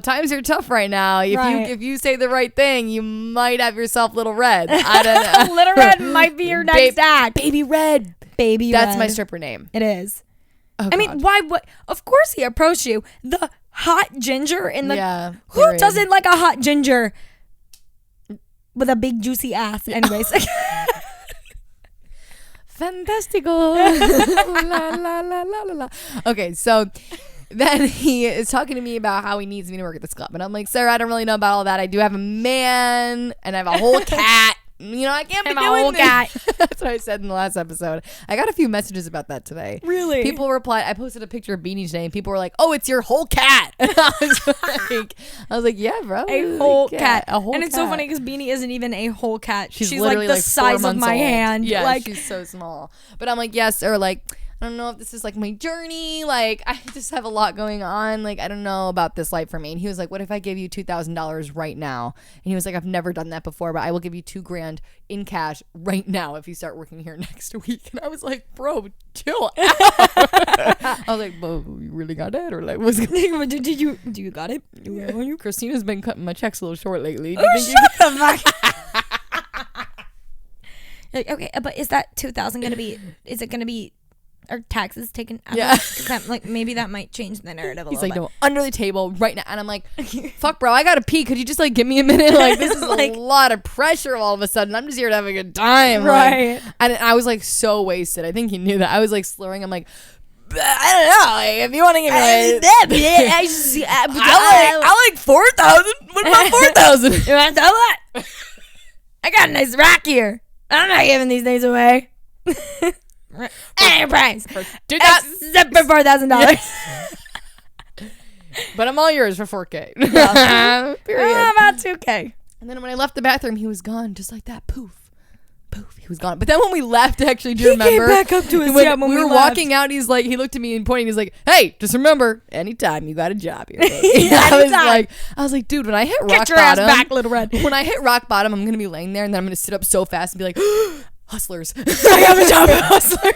times are tough right now. If you say the right thing, you might have yourself Little Red. I don't know. Little Red might be your next act. Baby Red. That's my stripper name. It is. Oh, I mean, why? What? Of course he approached you. The hot ginger in the who doesn't like a hot ginger with a big juicy ass? Anyways. Fantastico. La, la, la, la, la, la. Okay, so then he is talking to me about how he needs me to work at this club. And I'm like, "Sir, I don't really know about all that. I do have a man and I have a whole cat. I can't be doing this." That's what I said in the last episode. I got a few messages about that today. Really? People replied. I posted a picture of Beanie today, and people were like, "Oh, it's your whole cat." I was like, "Yeah, bro, a whole cat." A whole and it's cat. so funny because Beanie isn't even a whole cat. She's literally like the size of my hand. Yeah, like, she's so small. But I'm like, "Yes," or like, "I don't know if this is like my journey. Like, I just have a lot going on. Like, I don't know about this life for me." And he was like, "What if I give you $2,000 right now?" And he was like, "I've never done that before, but I will give you $2,000 in cash right now if you start working here next week." And I was like, "Bro, chill out." I was like, "Bro, you really got it?" Or like, what's do you got it? Yeah. Christina's been cutting my checks a little short lately. Shut the fuck. Like, okay, but is that 2,000 gonna be? Is it gonna be? Are taxes taken out? Yeah. Like, maybe that might change the narrative a He's little like, bit. "No, under the table right now." And I'm like, "Fuck, bro, I gotta pee. Could you just like give me a minute? Like, this is like, a lot of pressure all of a sudden. I'm just here to have a good time." Right. Like, and I was like so wasted. I think he knew that. I was like slurring. I'm like, "I don't know. Like, if you want to give me I like 4,000. What about 4,000? You want to tell that? I got a nice rack here. I'm not giving these things away. Any price. Do that. Except for $4,000. But I'm all yours for $4,000. Period. About $2,000. And then when I left the bathroom, he was gone just like that. Poof. He was gone. But then when we left, actually, do you remember? He came back up to us. When we were walking out, he's like, he looked at me and pointing. He's like, "Hey, just remember, anytime you got a job here." I was like, "Dude, when I hit rock bottom, get your ass back, Little Red." When I hit rock bottom, I'm gonna be laying there, and then I'm gonna sit up so fast and be like, "Hustlers, I have a job at Hustlers."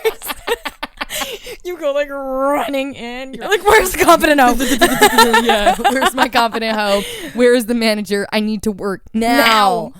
You go like running in. You're like, "Where's the Confident Hoe?" Yeah, where's my Confident Hoe? Where's the manager? I need to work now.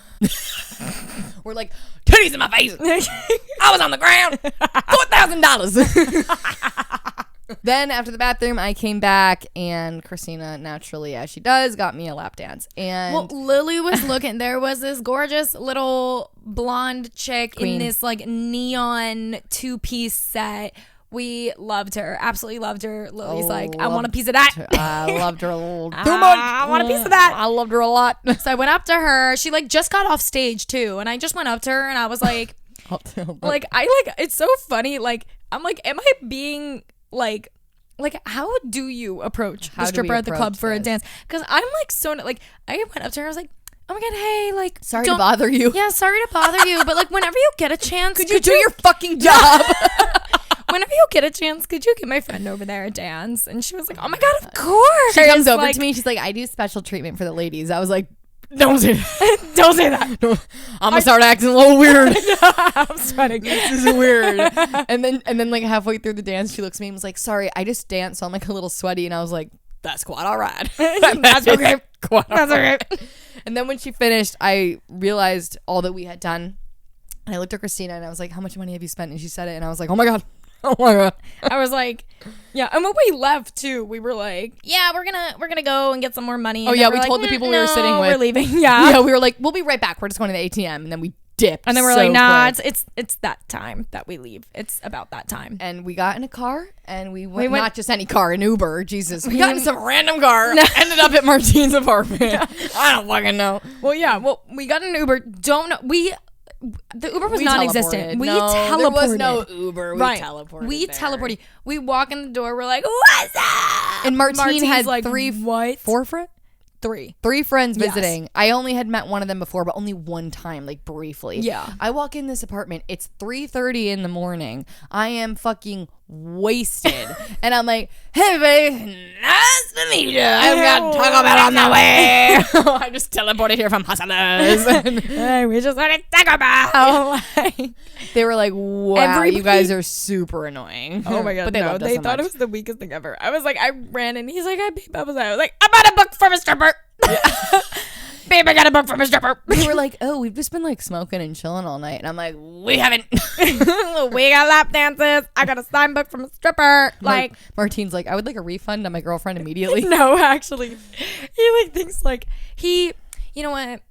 We're like, titties in my face. I was on the ground. $4,000. Then after the bathroom, I came back, and Christina, naturally as she does, got me a lap dance. And Lily was looking. There was this gorgeous little blonde chick in this like neon 2-piece set. We loved her, absolutely loved her. Lily's like, "I want a piece of that." I loved her a little too much. I want a piece of that. I loved her a lot. So I went up to her. She like just got off stage too, and I just went up to her and I was like, it's so funny. Like, I'm like, am I being like how do you approach the stripper at the club for a dance? Because I'm like so like, I went up to her. I was like, "Oh my god, hey, like, sorry to bother you." Yeah, sorry to bother you, but like, whenever you get a chance, could you do your fucking job? Whenever you get a chance, could you get my friend over there a dance? And she was like, "Oh my god, of course." She comes over to me. She's like, "I do special treatment for the ladies." I was like, "Don't say that. Don't say that. I'm gonna start acting a little weird." I'm sweating. This is weird. And then like halfway through the dance, she looks at me and was like, "Sorry, I just danced, so I'm like a little sweaty." And I was like, "That's quite all right." That's okay. That's okay. And then when she finished, I realized all that we had done. And I looked at Christina and I was like, "How much money have you spent?" And she said it, and I was like, "Oh my god." Oh my God. I was like, yeah. And when we left too, we were like, yeah, we're gonna go and get some more money. Oh and yeah, we we told the people we were sitting with. We're leaving. Yeah. Yeah, we were like, we'll be right back. We're just going to the ATM, and then we dipped. And then we're so like, nah, quick. it's that time that we leave. It's about that time. And we got in a car, and we went not just any car, an Uber. Jesus, we got in some random car. Ended up at Martine's apartment. I don't fucking know. Well, yeah. Well, we got an Uber. Don't know. The Uber was non-existent. We teleported. There was no Uber. We right. teleported. We there. teleported. We walk in the door. We're like, what's up? And Martine had like, four friends. Three friends visiting. Yes. I only had met one of them before, but only one time, like briefly. Yeah. I walk in this apartment. It's 3:30 in the morning. I am fucking wasted. And I'm like, hey, everybody. Nice to meet you. I've got Taco Bell on the way. I just teleported here from Hustlers. Hey, we just wanted Taco Bell. They were like, wow, you guys are super annoying. Oh my God. But they loved us they so thought much. it was the weakest thing ever. I was like, I ran and he's like, I was like, I bought a book from a stripper. Babe, I got a book from a stripper. They were like, oh, we've just been like smoking and chilling all night. And I'm like, we haven't. We got lap dances. I got a signed book from a stripper. Like, Martine's like, I would like a refund on my girlfriend immediately. no, actually. He like thinks like you know what?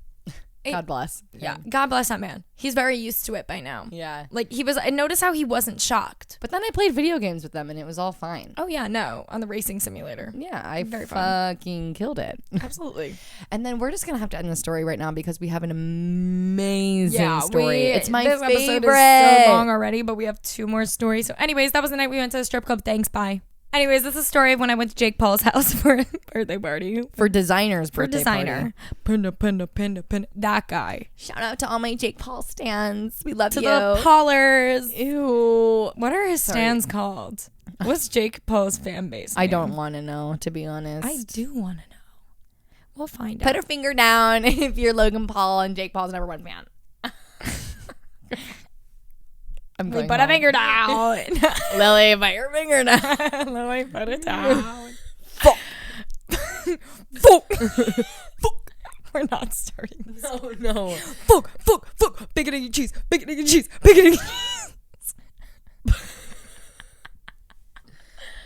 God bless. Yeah. God bless that man. He's very used to it by now. Yeah. Like I noticed how he wasn't shocked. But then I played video games with them and it was all fine. Oh yeah, no. On the racing simulator. Yeah, I Very fun. fucking killed it. Absolutely. And then we're just going to have to end the story right now because we have an amazing story. It's my this favorite. episode is so long already, but we have 2 more stories. So anyways, that was the night we went to the strip club. Thanks, bye. Anyways, this is a story of when I went to Jake Paul's house for a birthday party. For Designer's birthday Designer. party. Pinda. That guy. Shout out to all my Jake Paul stans. We love To you. the Paulers. Ew. What are his stands called? What's Jake Paul's fan base I name? don't want to know, to be honest. I do want to know. We'll find out. Put a finger down if you're Logan Paul and Jake Paul's #1 fan. I'm going Put a home. finger down. Lily, put your finger down. Lily, put it down. Fuck. Fuck. We're not starting this. No. Fuck. Bacon, egg, and cheese. Bacon, egg, and cheese. Bacon, egg, and cheese.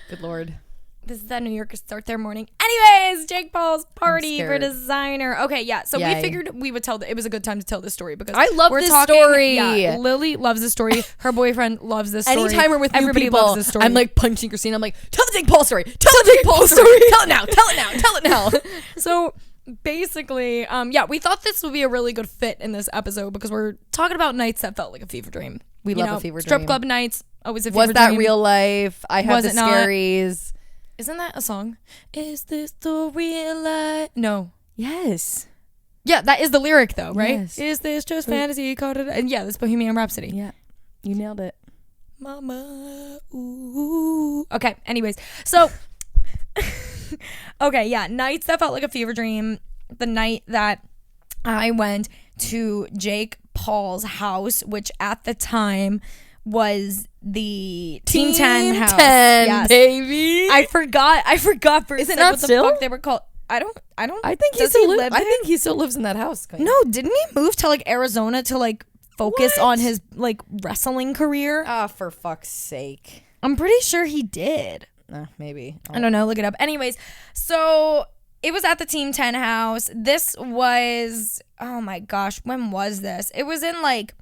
Good Lord. This is how New Yorkers start their morning. Anyways, Jake Paul's party for scared. Designer. Okay, yeah. So Yay. we figured we would it was a good time to tell this story because I love we're this talking, story. Yeah, Lily loves this story. Her boyfriend loves this story. Anytime we're with new everybody people, loves this story. I'm like punching Christina. I'm like, tell the Jake Paul story. Tell the Jake Paul story. Tell it now. Tell it now. Tell it now. So basically, yeah, we thought this would be a really good fit in this episode because we're talking about nights that felt like a fever dream. We love a fever dream. Strip club nights, always a fever Was dream. that real life? I have Was the it not? scaries. Isn't that a song? Is this the real life? No. Yes. Yeah, that is the lyric though, right? Yes. Is this just fantasy? And yeah, that's Bohemian Rhapsody. Yeah. You nailed it. Mama, ooh. Okay, anyways. So, okay, yeah, nights that felt like a fever dream. The night that I went to Jake Paul's house, which at the time was the Team 10 house. 10, yes. baby. I forgot for a Is it second not what still? the fuck they were called. I don't I think he does still live lives. I there? think he still lives in that house. No, didn't he move to like Arizona to like focus What? on his like wrestling career? Ah, for fuck's sake. I'm pretty sure he did. Maybe. I don't know. Look it up. Anyways, so it was at the Team 10 house. This was, oh my gosh, when was this? It was in like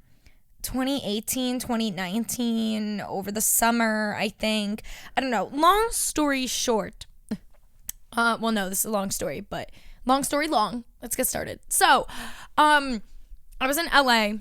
2018, 2019, over the summer, I think. I don't know. Long story short. Well, no, this is a long story, but long story long. Let's get started. So, I was in LA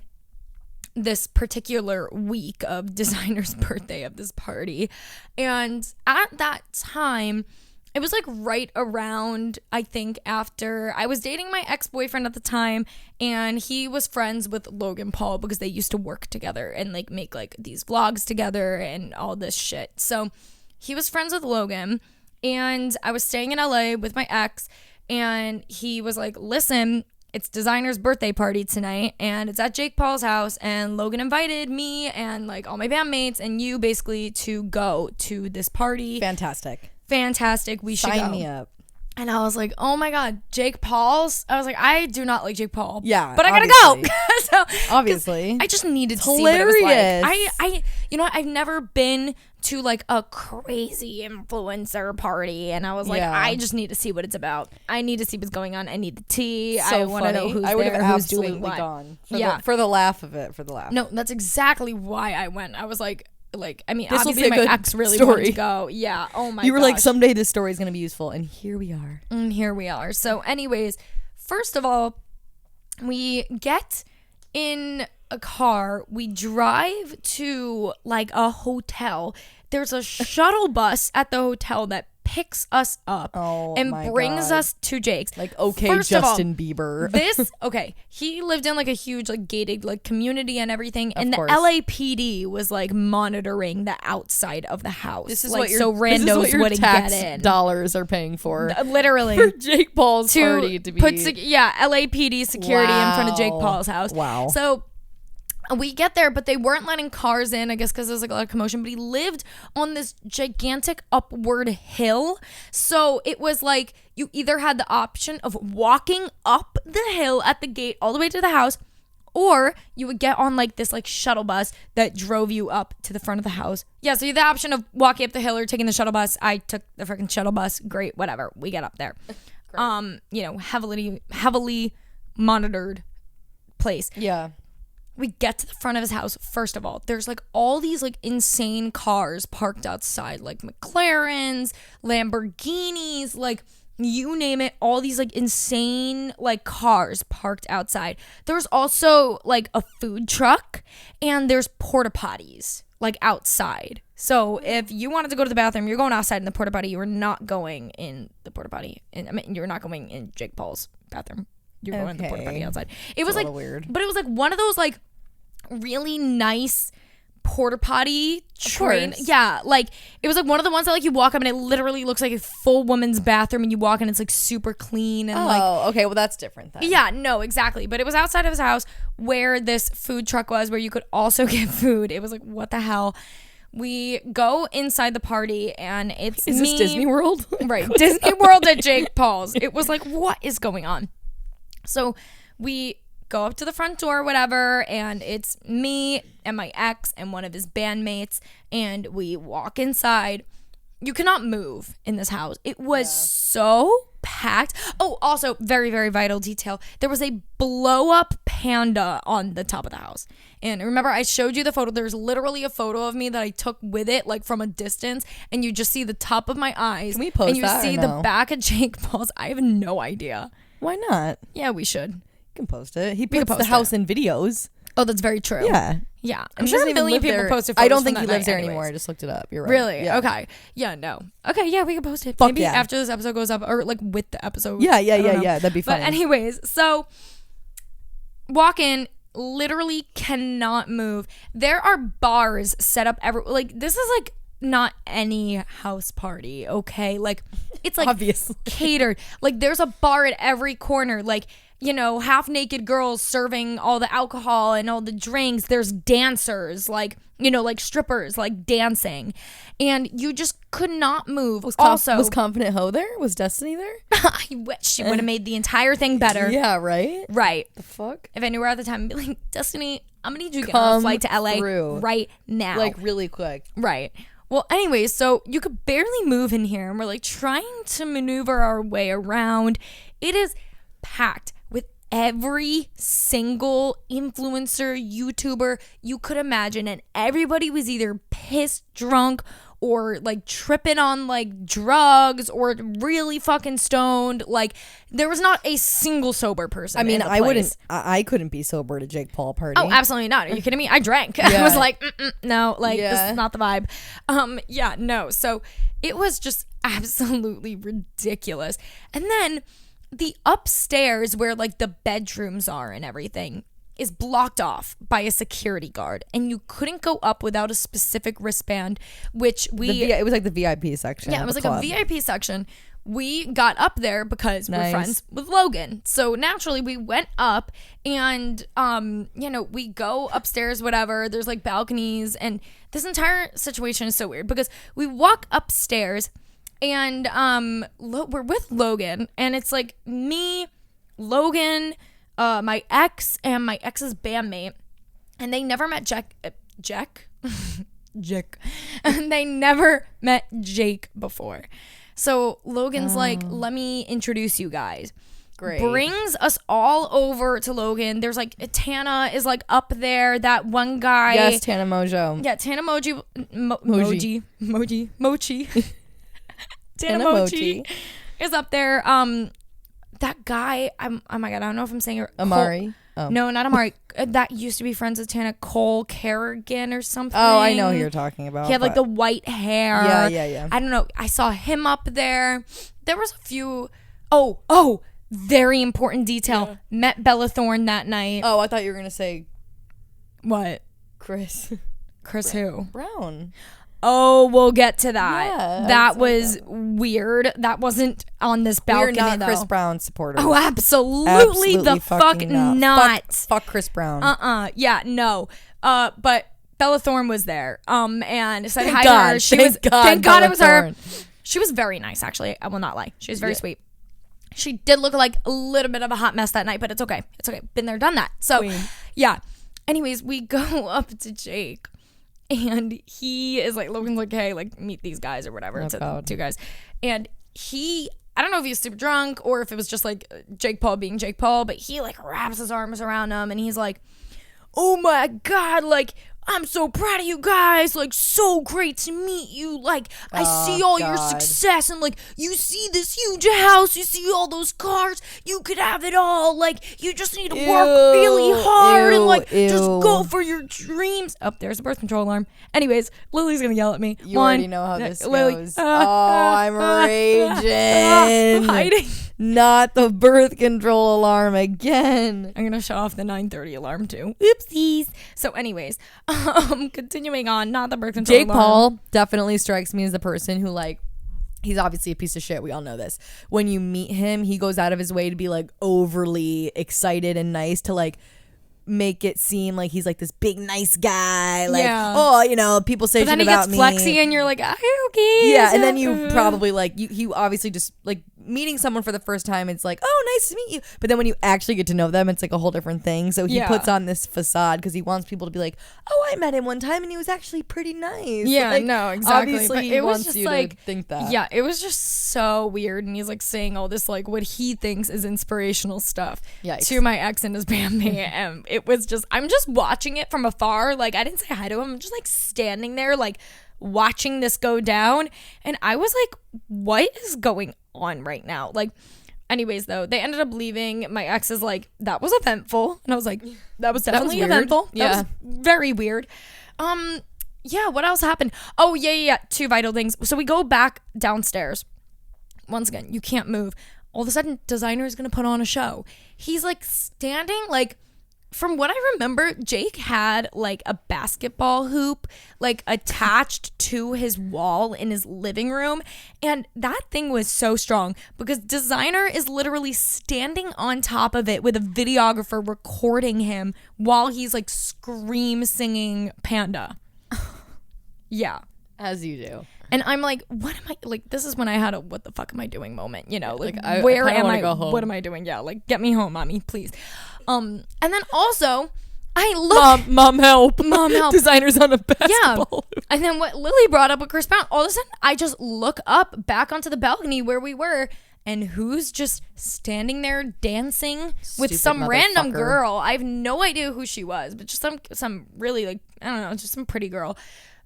this particular week of Designer's birthday of this party. And at that time, it was like right around, I think, after I was dating my ex-boyfriend at the time, and he was friends with Logan Paul because they used to work together and like make like these vlogs together and all this shit. So he was friends with Logan, and I was staying in LA with my ex, and he was like, listen, it's Designer's birthday party tonight, and it's at Jake Paul's house, and Logan invited me and like all my bandmates and you basically to go to this party. Fantastic. Fantastic. We should Sign go. me up. And I was like, oh my God, Jake Paul's. I was like, I do not like Jake Paul. Yeah, but I gotta go. So, obviously. I just needed to see what it was like. I, you know what? I've never been to like a crazy influencer party, and I was like, I just need to see what it's about. I need to see what's going on. I need the tea. So I want to know who's I would there, have who's absolutely doing what. gone. For the laugh of it. For the laugh. No, that's exactly why I went. I was like, I mean, this obviously my ex really wanted to go. Yeah. Oh my. You were like, someday this story is gonna be useful, and here we are. Here we are. So, anyways, first of all, we get in a car. We drive to like a hotel. There's a shuttle bus at the hotel that picks us up and brings us to Jake's. Like, okay, first Justin Bieber. He lived in like a huge like gated like community and everything, and the LAPD was like monitoring the outside of the house. This is like, what your, so randos this is what wouldn't your tax get in. dollars are paying for. Literally for Jake Paul's party to be LAPD security in front of Jake Paul's house. Wow. So we get there, but they weren't letting cars in, I guess because there's like a lot of commotion, but he lived on this gigantic upward hill. So it was like you either had the option of walking up the hill at the gate all the way to the house, or you would get on like this like shuttle bus that drove you up to the front of the house. Yeah, so you had the option of walking up the hill or taking the shuttle bus. I took the freaking shuttle bus. Great, whatever. We get up there. Heavily monitored place. Yeah. We get to the front of his house. First of all, there's like all these like insane cars parked outside, like McLarens, Lamborghinis, like you name it, all these like insane like cars parked outside. There's also like a food truck, and there's porta potties like outside. So if you wanted to go to the bathroom, you're going outside in the porta potty. You were not going in the porta potty. You're not going in Jake Paul's bathroom. You're going to the porta potty outside. It was like weird, but it was like one of those like really nice porta potty train. Yeah, like it was like one of the ones that like you walk up and it literally looks like a full woman's bathroom, and you walk and it's like super clean and okay, well that's different then. Yeah, no, exactly. But it was outside of his house where this food truck was, where you could also get food. It was like, what the hell? We go inside the party, and it's Is this Disney World? Right, Disney World at Jake Paul's. It was like, what is going on? So we go up to the front door, whatever, and it's me and my ex and one of his bandmates, and we walk inside. You cannot move in this house. It was so packed. Oh, also, very, very vital detail. There was a blow-up panda on the top of the house. And remember, I showed you the photo. There's literally a photo of me that I took with it, like from a distance, and you just see the top of my eyes. Can we post and you that see the back of Jake Paul's. I have no idea. Why not? Yeah, we should. You can post it. He puts the house in videos. Oh, that's very true. Yeah. Yeah. I'm sure a million people posted photos. I don't think he lives lives there anymore. I just looked it up. You're right. Really? Yeah. Okay. Yeah, no. Okay, yeah, we can post it. Fuck Maybe yeah. after this episode goes up, or like with the episode. Yeah. That'd be fun. But anyways, so walk in, literally cannot move. There are bars set up like this is like not any house party, okay? Like it's like obviously catered. Like there's a bar at every corner, like, you know, half naked girls serving all the alcohol and all the drinks. There's dancers, like, you know, like strippers, like dancing, and you just could not move. Was Confident Hoe there? Was Destiny there? I wish she would have made the entire thing better. Yeah, right. The fuck. If I knew her at the time, I'd be like, Destiny, I'm gonna need you to get on a flight to LA right now, like really quick. Right. Well, anyways, so you could barely move in here, and we're like trying to maneuver our way around. It is packed with every single influencer, YouTuber you could imagine, and everybody was either pissed drunk or like tripping on like drugs or really fucking stoned. Like there was not a single sober person. I mean, in the place. I couldn't be sober at a Jake Paul party. Oh, absolutely not. Are you kidding me? I drank. Yeah. I was like, no, like this is not the vibe. Yeah, no. So it was just absolutely ridiculous. And then the upstairs where like the bedrooms are and everything is blocked off by a security guard, and you couldn't go up without a specific wristband, which it was like the VIP section. Yeah, it was like a VIP section. We got up there because we're friends with Logan. So naturally we went up, and you know, we go upstairs, whatever. There's like balconies, and this entire situation is so weird because we walk upstairs, And we're with Logan, and it's like me, Logan, my ex, and my ex's bandmate, and they never met Jack, and they never met Jake before. So Logan's like, let me introduce you guys. Great. Brings us all over to Logan. There's like Tana is like up there. That one guy. Yes, Tana Mojo. Yeah, Tana Moji. Mochi. Tana Mochi is up there. That guy. Oh my god, I don't know if I'm saying it. Amari. Oh. No, not Amari. That used to be friends with Tana. Cole Kerrigan or something. Oh, I know who you're talking about. He had like the white hair. Yeah. I don't know. I saw him up there. There was a few. Oh. Very important detail. Yeah. Met Bella Thorne that night. Oh, I thought you were going to say... What? Chris who? Brown. Oh, we'll get to that. Yeah, that was weird. That wasn't on this balcony, We're not though. Chris Brown supporters. Oh, absolutely the fuck not. Fuck Chris Brown. Yeah, no. But Bella Thorne was there. And said thank hi God. to her. Thank God it was Thorne. her. She was very nice, actually. I will not lie. She was very sweet. She did look like a little bit of a hot mess that night, but it's okay. It's okay. Been there, done that. So, yeah. Anyways, we go up to Jake, and he is like, Logan's like, hey, like, meet these guys or whatever. It's two guys. And I don't know if he was super drunk or if it was just like Jake Paul being Jake Paul, but he like wraps his arms around him, and he's like, oh my God, like, I'm so proud of you guys, like, so great to meet you, like, I see all your success, and, like, you see this huge house, you see all those cars, you could have it all, like, you just need to work really hard, and, like, just go for your dreams. Oh, there's a birth control alarm. Anyways, Lily's gonna yell at me. You already know how this goes. I'm raging. Hiding. Not the birth control alarm again. I'm gonna shut off the 9:30 alarm too. Oopsies. So anyways, continuing on, not the birth control Jake alarm. Paul definitely strikes me as the person who, like, he's obviously a piece of shit. We all know this. When you meet him, he goes out of his way to be like overly excited and nice to like make it seem like he's like this big nice guy, like, oh, you know, people say shit about me. Then he gets flexy and you're like, okay. Yeah, and then you probably like you obviously just like meeting someone for the first time, it's like, oh, nice to meet you. But then when you actually get to know them, it's like a whole different thing. So he puts on this facade because he wants people to be like, oh, I met him one time and he was actually pretty nice. Yeah, like, no, exactly. Obviously, but he it was wants just you like, to think that. Yeah, it was just so weird. And he's like saying all this, like what he thinks is inspirational stuff to my ex and his bandmate. And it was just, I'm just watching it from afar. Like, I didn't say hi to him. I'm just like standing there, like watching this go down. And I was like, what is going on right now? Like, anyways, though, they ended up leaving. My ex is like, that was eventful. And I was like, that was definitely eventful. That was very weird. Yeah, what else happened? Oh, yeah. Two vital things. So we go back downstairs. Once again, you can't move. All of a sudden, Designer is going to put on a show. He's like standing, like, from what I remember, Jake had like a basketball hoop like attached to his wall in his living room, and that thing was so strong because Designer is literally standing on top of it with a videographer recording him while he's like scream singing Panda. Yeah. As you do. And I'm like, what am I, like, this is when I had a what the fuck am I doing moment, you know, like, where am I, go home. What am I doing? Yeah, like, get me home, mommy, please. And then also, I look. Mom help. Designer's on a basketball. Yeah. And then what Lily brought up with Chris Brown, all of a sudden, I just look up back onto the balcony where we were, and who's just standing there dancing with some random girl. I have no idea who she was, but just some really, like, I don't know, just some pretty girl.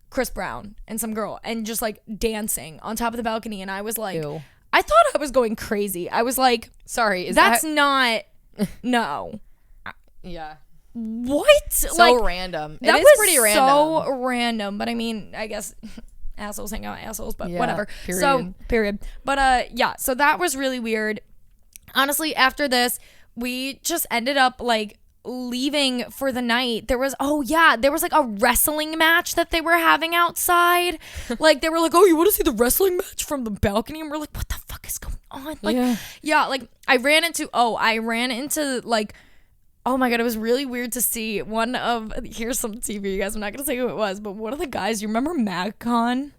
Chris Brown and some girl, and just like dancing on top of the balcony. And I was like, ew. I thought I was going crazy. I was like, sorry, that's not, no. Yeah. What? So like, random. That it is was pretty random. So random. But I mean, I guess assholes hang out with assholes, but whatever. Period. So, period. But yeah, so that was really weird. Honestly, after this, we just ended up like leaving for the night. There was like a wrestling match that they were having outside. Like, they were like, oh, you want to see the wrestling match from the balcony? And we're like, what the fuck is going on? Like, yeah, like I ran into like, oh my God, it was really weird to see here's some TV, you guys, I'm not gonna say who it was, but one of the guys, you remember MagCon?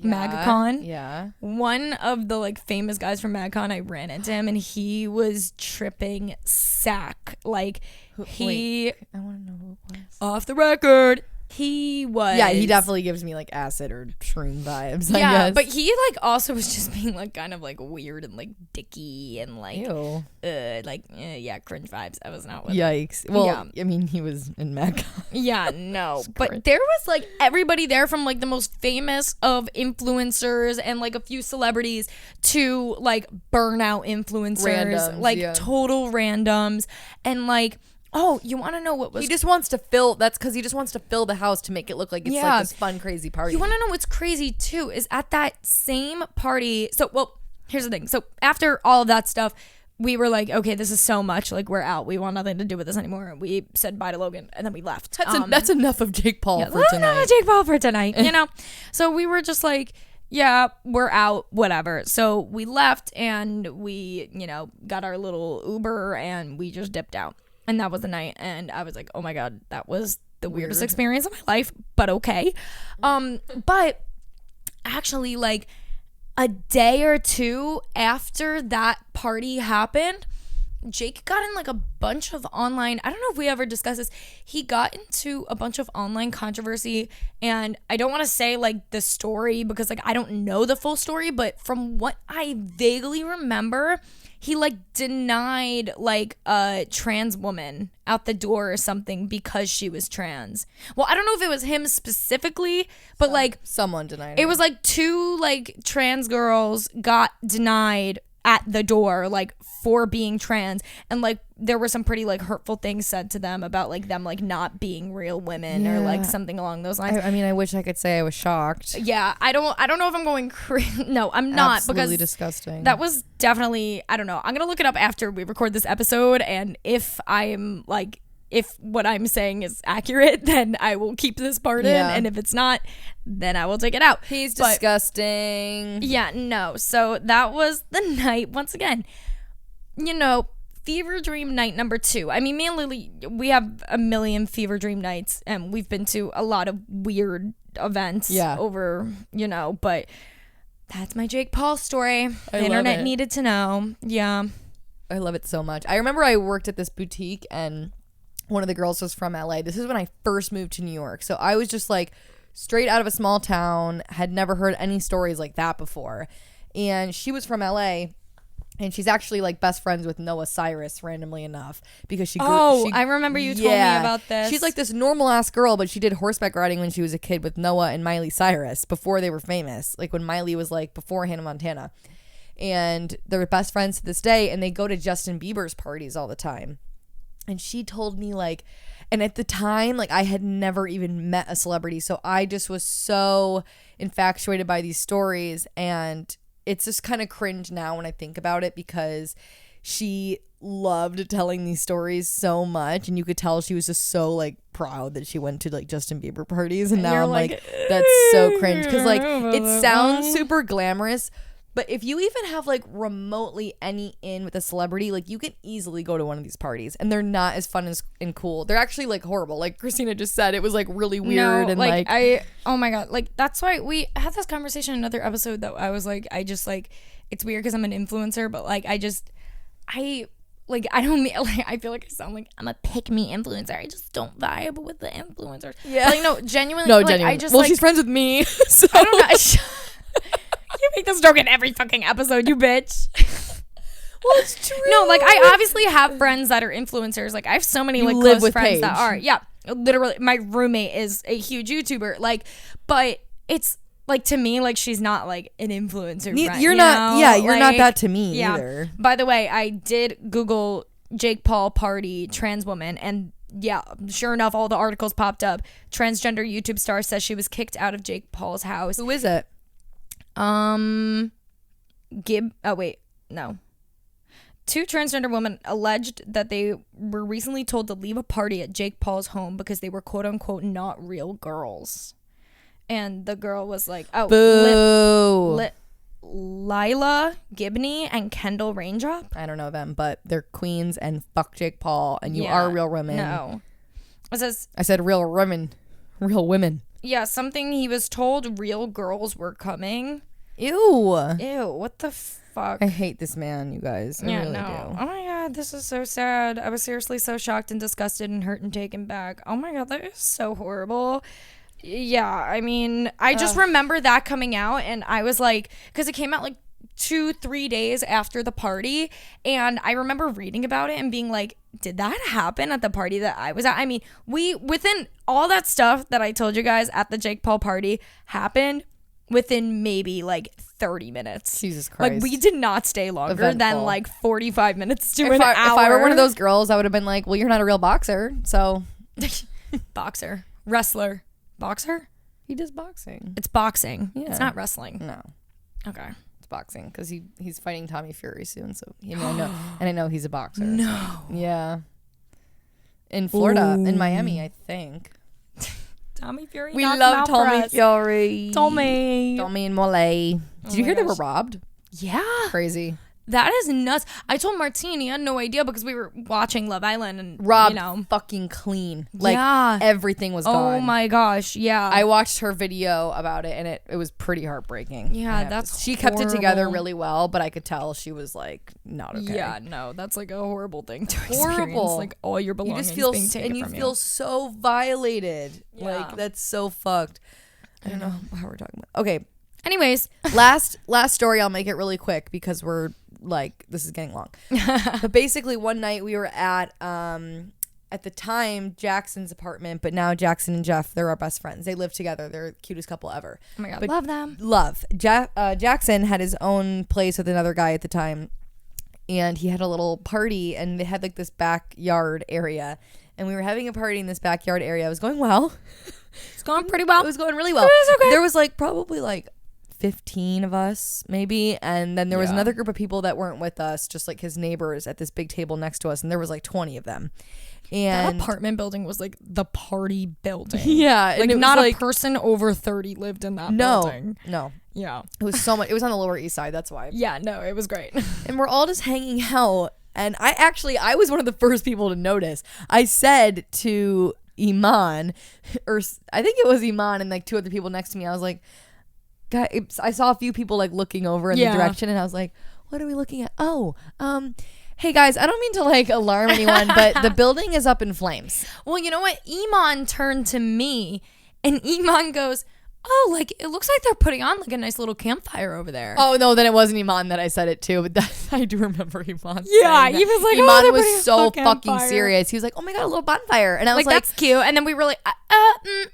MagCon. Yeah. One of the like famous guys from MagCon, I ran into him and he was tripping sack. Like Wait, I want to know who it was. Off the record. He was. Yeah, he definitely gives me like acid or shroom vibes. Yeah, I guess. but he like also was just being like kind of like weird and like dicky and like cringe vibes. I was not with Yikes. Well, I mean, he was in Mecca. Yeah, no. But there was like everybody there from like the most famous of influencers and like a few celebrities to like burnout influencers, total randoms, and like. Oh, you want to know what was... He just wants to fill... That's because he just wants to fill the house to make it look like it's like this fun, crazy party. You want to know what's crazy, too, is at that same party... So, well, here's the thing. So, after all of that stuff, we were like, okay, this is so much. Like, we're out. We want nothing to do with this anymore. We said bye to Logan, and then we left. That's enough of Jake Paul for tonight. Enough of Jake Paul for tonight, you know? So, we were just like... Yeah, we're out, whatever. So, we left, and we, got our little Uber, and we just dipped out. And that was the night, and I was like, oh my God, that was the weirdest experience of my life, but okay. But actually, like, a day or two after that party happened, Jake got in like a bunch of online, I don't know if we ever discussed this, he got into a bunch of online controversy, and I don't want to say like the story because like I don't know the full story, but from what I vaguely remember, he like denied like a trans woman out the door or something because she was trans. Well, I don't know if it was him specifically, but like someone denied it was like two like trans girls got denied at the door like for being trans, and like there were some pretty like hurtful things said to them about like them like not being real women or like something along those lines. I mean, I wish I could say I was shocked. Yeah, I don't know if I'm going crazy. No, I'm not. Absolutely because disgusting. That was definitely, I don't know. I'm gonna look it up after we record this episode, and if what I'm saying is accurate, then I will keep this part in, and if it's not, then I will take it out. He's disgusting. Yeah, no. So that was the night. Once again, fever dream night number 2. I mean, me and Lily, we have a million fever dream nights, and we've been to a lot of weird events over, but that's my Jake Paul story. The internet needed to know. Yeah. I love it so much. I remember I worked at this boutique, and one of the girls was from LA. This is when I first moved to New York. So I was just like straight out of a small town, had never heard any stories like that before. And she was from LA, and she's actually like best friends with Noah Cyrus, randomly enough, because she I remember you told me about this. She's like this normal ass girl, but she did horseback riding when she was a kid with Noah and Miley Cyrus before they were famous, like when Miley was like before Hannah Montana. And they're best friends to this day, and they go to Justin Bieber's parties all the time. And she told me like, and at the time, like I had never even met a celebrity. So I just was so infatuated by these stories. And it's just kind of cringe now when I think about it, because she loved telling these stories so much. And you could tell she was just so like proud that she went to like Justin Bieber parties. And now I'm like, that's so cringe. Because like it sounds super glamorous, but if you even have like remotely any in with a celebrity, like you can easily go to one of these parties, and they're not as fun and cool. They're actually like horrible. Like Christina just said, it was like really weird. And like oh my God, like that's why we had this conversation in another episode that I was like, I just like, it's weird because I'm an influencer, but like I don't mean like, I feel like I sound like I'm a pick me influencer. I just don't vibe with the influencers. Yeah, like no, genuinely. No, like, genuinely. I just well, like, she's friends with me. So. I don't know. You make this joke in every fucking episode, you bitch. Well, it's true. No, like I obviously have friends that are influencers. Like I have so many like close friends Paige. that are. Yeah, literally, my roommate is a huge YouTuber. Like, but it's like to me, like she's not like an influencer. You're not. Yeah, you're not that to me either. By the way, I did Google Jake Paul party trans woman, and yeah, sure enough, all the articles popped up. Transgender YouTube star says she was kicked out of Jake Paul's house. Who is it? Oh wait, no. 2 transgender women alleged that they were recently told to leave a party at Jake Paul's home because they were quote unquote not real girls. And the girl was like, oh, boo. Lila Gibney and Kendall Raindrop. I don't know them, but they're queens, and fuck Jake Paul, and you are real women. No. It says, I said real women. Real women. Yeah, something he was told real girls were coming. Ew. Ew, what the fuck? I hate this man, you guys. I really do. Oh my god, this is so sad. I was seriously so shocked and disgusted and hurt and taken back. Oh my god, that is so horrible. Yeah, I mean, I just remember that coming out, and I was like, because it came out like 2-3 days after the party, and I remember reading about it and being like, did that happen at the party that I was at? I mean, within all that stuff that I told you guys at the Jake Paul party happened within maybe like 30 minutes. Jesus Christ. Like, we did not stay longer than like 45 minutes to an hour. If I were one of those girls, I would have been like, well, you're not a real boxer, so. Boxer. Wrestler. Boxer? He does boxing. It's boxing. Yeah. It's not wrestling. No. Okay. It's boxing because he's fighting Tommy Fury soon, so I know he's a boxer. No. Yeah. In Florida, in Miami, I think. Tommy Fury. We love Tommy Fury. Tommy and Molly. Did you hear they were robbed? Yeah. Crazy. That is nuts. I told Martine, he had no idea because we were watching Love Island and robbed fucking clean. Like everything was gone. Oh my gosh, yeah. I watched her video about it and it was pretty heartbreaking. Yeah, she kept it together really well, but I could tell she was like not okay. Yeah, no, that's like a horrible thing to experience. Like all your belongings being taken from you. And you feel so violated. Yeah. Like that's so fucked. I don't know how we're talking about. Okay. Anyways, last story. I'll make it really quick because we're like this is getting long. But basically, one night we were at the time Jackson's apartment, but now Jackson and Jeff, they're our best friends. They live together. They're the cutest couple ever. Oh my god, but love them. Jackson had his own place with another guy at the time, and he had a little party, and they had like this backyard area, and we were having a party in this backyard area. It was going well. It's going pretty well. It was going really well. It was okay. There was like probably like 15 of us maybe, and then there was another group of people that weren't with us, just like his neighbors at this big table next to us, and there was like 20 of them. And that apartment building was like the party building. Yeah, like and not a person over 30 lived in that building. No. Yeah. It was so much. It was on the Lower East Side, that's why. Yeah, no, it was great. And we're all just hanging out, and I was one of the first people to notice. I said to Iman, or I think it was Iman and like two other people next to me, I was like, I saw a few people like looking over in the direction, and I was like, what are we looking at? Hey guys, I don't mean to like alarm anyone, but the building is up in flames. Well, you know what? Iman turned to me, and Iman goes, oh, like it looks like they're putting on like a nice little campfire over there. Oh no, then it wasn't Iman that I said it to, but I do remember Iman. Yeah, he was like, Iman was so fucking serious. He was like, oh my god, a little bonfire, and I was like that's cute. And then we were like,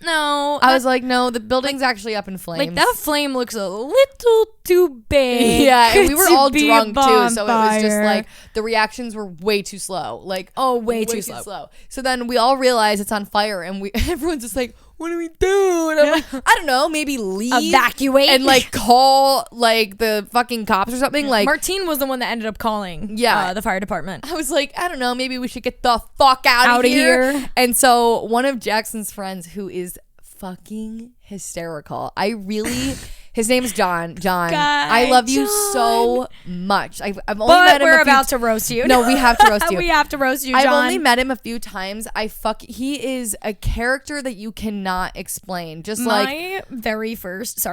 no. I was like, no, the building's actually up in flames. Like that flame looks a little too big. Yeah, and we were all drunk too, so it was just like the reactions were way too slow. Like way too slow. So then we all realize it's on fire, and everyone's just like, what do we do? And I'm like, I don't know, maybe leave, evacuate, and like call like the fucking cops or something. Like Martine was the one that ended up calling the fire department. I was like, I don't know, maybe we should get the fuck out of here. And so one of Jackson's friends, who is fucking hysterical, his name's John. God, I love you so much. I've only met him. We're about to roast you. No, we have to roast you. We have to roast you, John. I've only met him a few times. He is a character that you cannot explain. Just my very first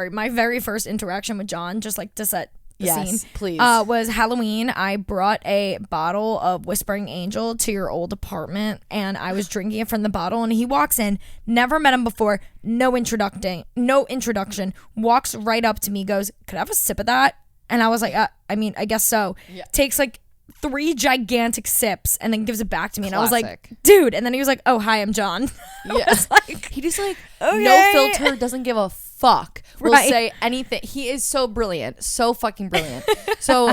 interaction with John, just like to set the scene, please, was Halloween. I brought a bottle of Whispering Angel to your old apartment, and I was drinking it from the bottle, and he walks in, never met him before, no introduction, walks right up to me, goes, could I have a sip of that? And I was like, I guess so. Yeah. Takes like 3 gigantic sips and then gives it back to me. Classic. And I was like, dude. And then he was like, oh, hi, I'm John. Yeah. He just like, okay. No filter, doesn't give a fuck. Will say anything. He is so brilliant. So fucking brilliant. So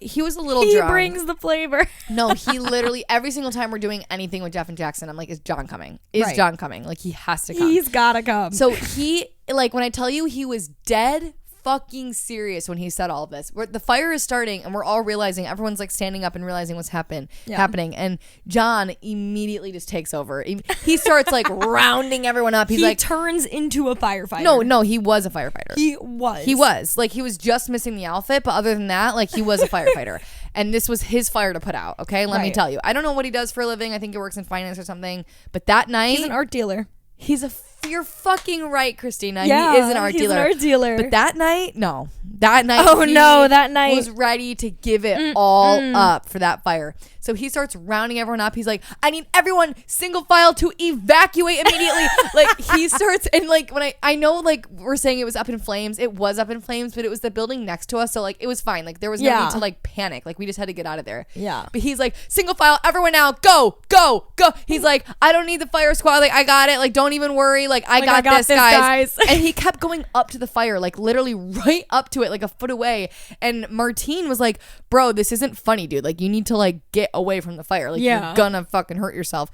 he was a little drunk. He brings the flavor. No, he literally, every single time we're doing anything with Jeff and Jackson, I'm like, is John coming? John coming? Like, he has to come. He's gotta come. So he, like, when I tell you he was dead fucking serious when he said all of this. The fire is starting, and we're all realizing, everyone's like standing up and realizing what's happening, and John immediately just takes over. He starts like rounding everyone up. He turns into a firefighter. No, he was a firefighter. He was like, he was just missing the outfit, but other than that, like, he was a firefighter. And this was his fire to put out. Okay, let me tell you, I don't know what he does for a living. I think he works in finance or something, but that night he's an art dealer. He's a You're fucking right, Christina. Yeah, he is an art he's dealer. an art dealer. But that night, no. That night, that night was ready to give it all up for that fire. So he starts rounding everyone up. He's like, I need everyone single file to evacuate immediately. Like he starts, and like when I know like we're saying it was up in flames. It was up in flames, but it was the building next to us. So like it was fine. Like there was no need to like panic. Like we just had to get out of there. Yeah. But he's like, single file, everyone now, go, go, go. He's like, I don't need the fire squad. Like I got it. Like don't even worry. Like I got this, guys. And he kept going up to the fire, like literally right up to it, like a foot away. And Martine was like, bro, this isn't funny, dude. Like you need to like get away from the fire. Like you're gonna fucking hurt yourself.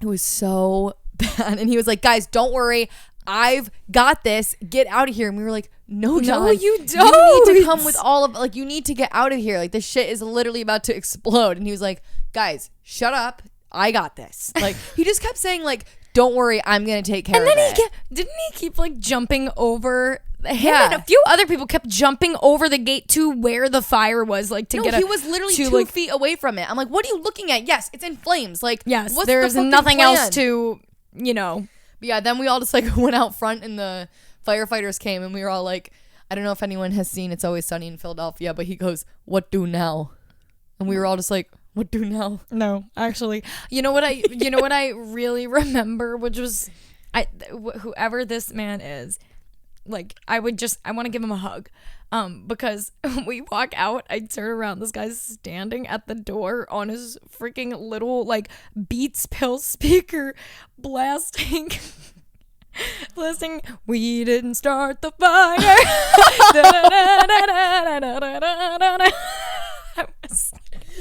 It was so bad. And he was like, guys, don't worry. I've got this. Get out of here. And we were like, no, John. No, you don't. You need to come with all of, like, you need to get out of here. Like, this shit is literally about to explode. And he was like, guys, shut up. I got this. Like, he just kept saying, like, don't worry. I'm going to take care of it. And then didn't he keep, like, jumping over? Him and a few other people kept jumping over the gate to where the fire was, like, to get he was literally 2 feet away from it. I'm like, what are you looking at? Yes, it's in flames. Like, yes, what's there's the nothing plan? else to, you know. But yeah, then we all just like went out front and the firefighters came and we were all like, I don't know if anyone has seen It's Always Sunny in Philadelphia, but he goes, what do now? And we were all just like, what do now? No, actually, you know what I really remember, which was whoever this man is, like I want to give him a hug. Because when we walk out, I turn around, this guy's standing at the door on his freaking little like Beats pill speaker blasting we didn't start the fire.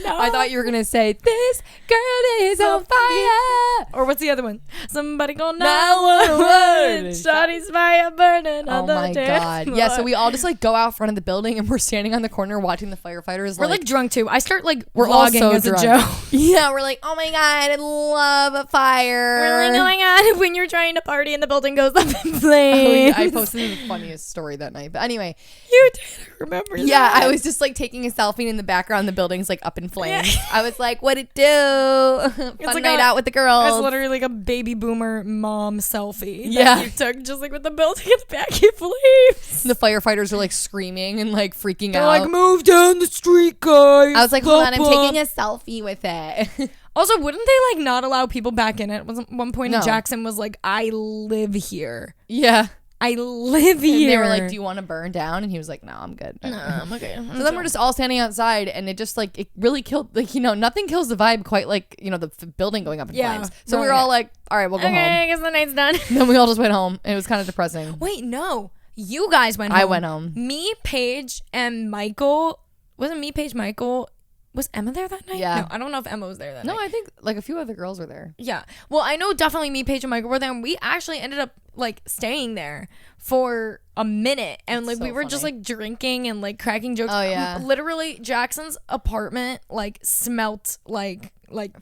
I thought you were gonna say this girl is on fire, or what's the other one? Somebody call 911. Shawty's fire burning. Oh my god! Yeah, so we all just like go out front of the building and we're standing on the corner watching the firefighters. We're like drunk too. I start like we're all vlogging so as drunk. a joke. Yeah, we're like, oh my god, I love a fire. We're like, oh my god, when you're trying to party and the building goes up in flames. I posted the funniest story that night. But anyway, you did remember? Yeah, that. I was just like taking a selfie in the background. The building's like up in flames. Yeah. I was like, what it do? Fun like night out with the girls. It's literally like a baby boomer mom selfie. Yeah. You took just like with the building in the back in flames. The firefighters are like screaming and like freaking out. They're like, move down the street, guys. I was like, hold on, I'm taking a selfie with it. Also, wouldn't they like not allow people back in it? Was at one point No. Jackson was like, I live here. Yeah. I live here. And they were like, do you want to burn down? And he was like, no, I'm good. No, I'm okay. So then we're just all standing outside and it just like, it really killed, like, you know, nothing kills the vibe quite like, you know, the building going up in flames. So we were all like, all right, we'll go home. I guess the night's done. And then we all just went home and it was kind of depressing. Wait, no. You guys went home. I went home. Me, Paige, and Michael. Wasn't me, Paige, Michael? Was Emma there that night? Yeah. No, I don't know if Emma was there that night. No, I think like a few other girls were there. Yeah. Well, I know definitely me, Paige, and Michael were there, and we actually ended up like staying there for a minute, and like we were just like drinking and like cracking jokes. Oh yeah. Literally, Jackson's apartment like smelt like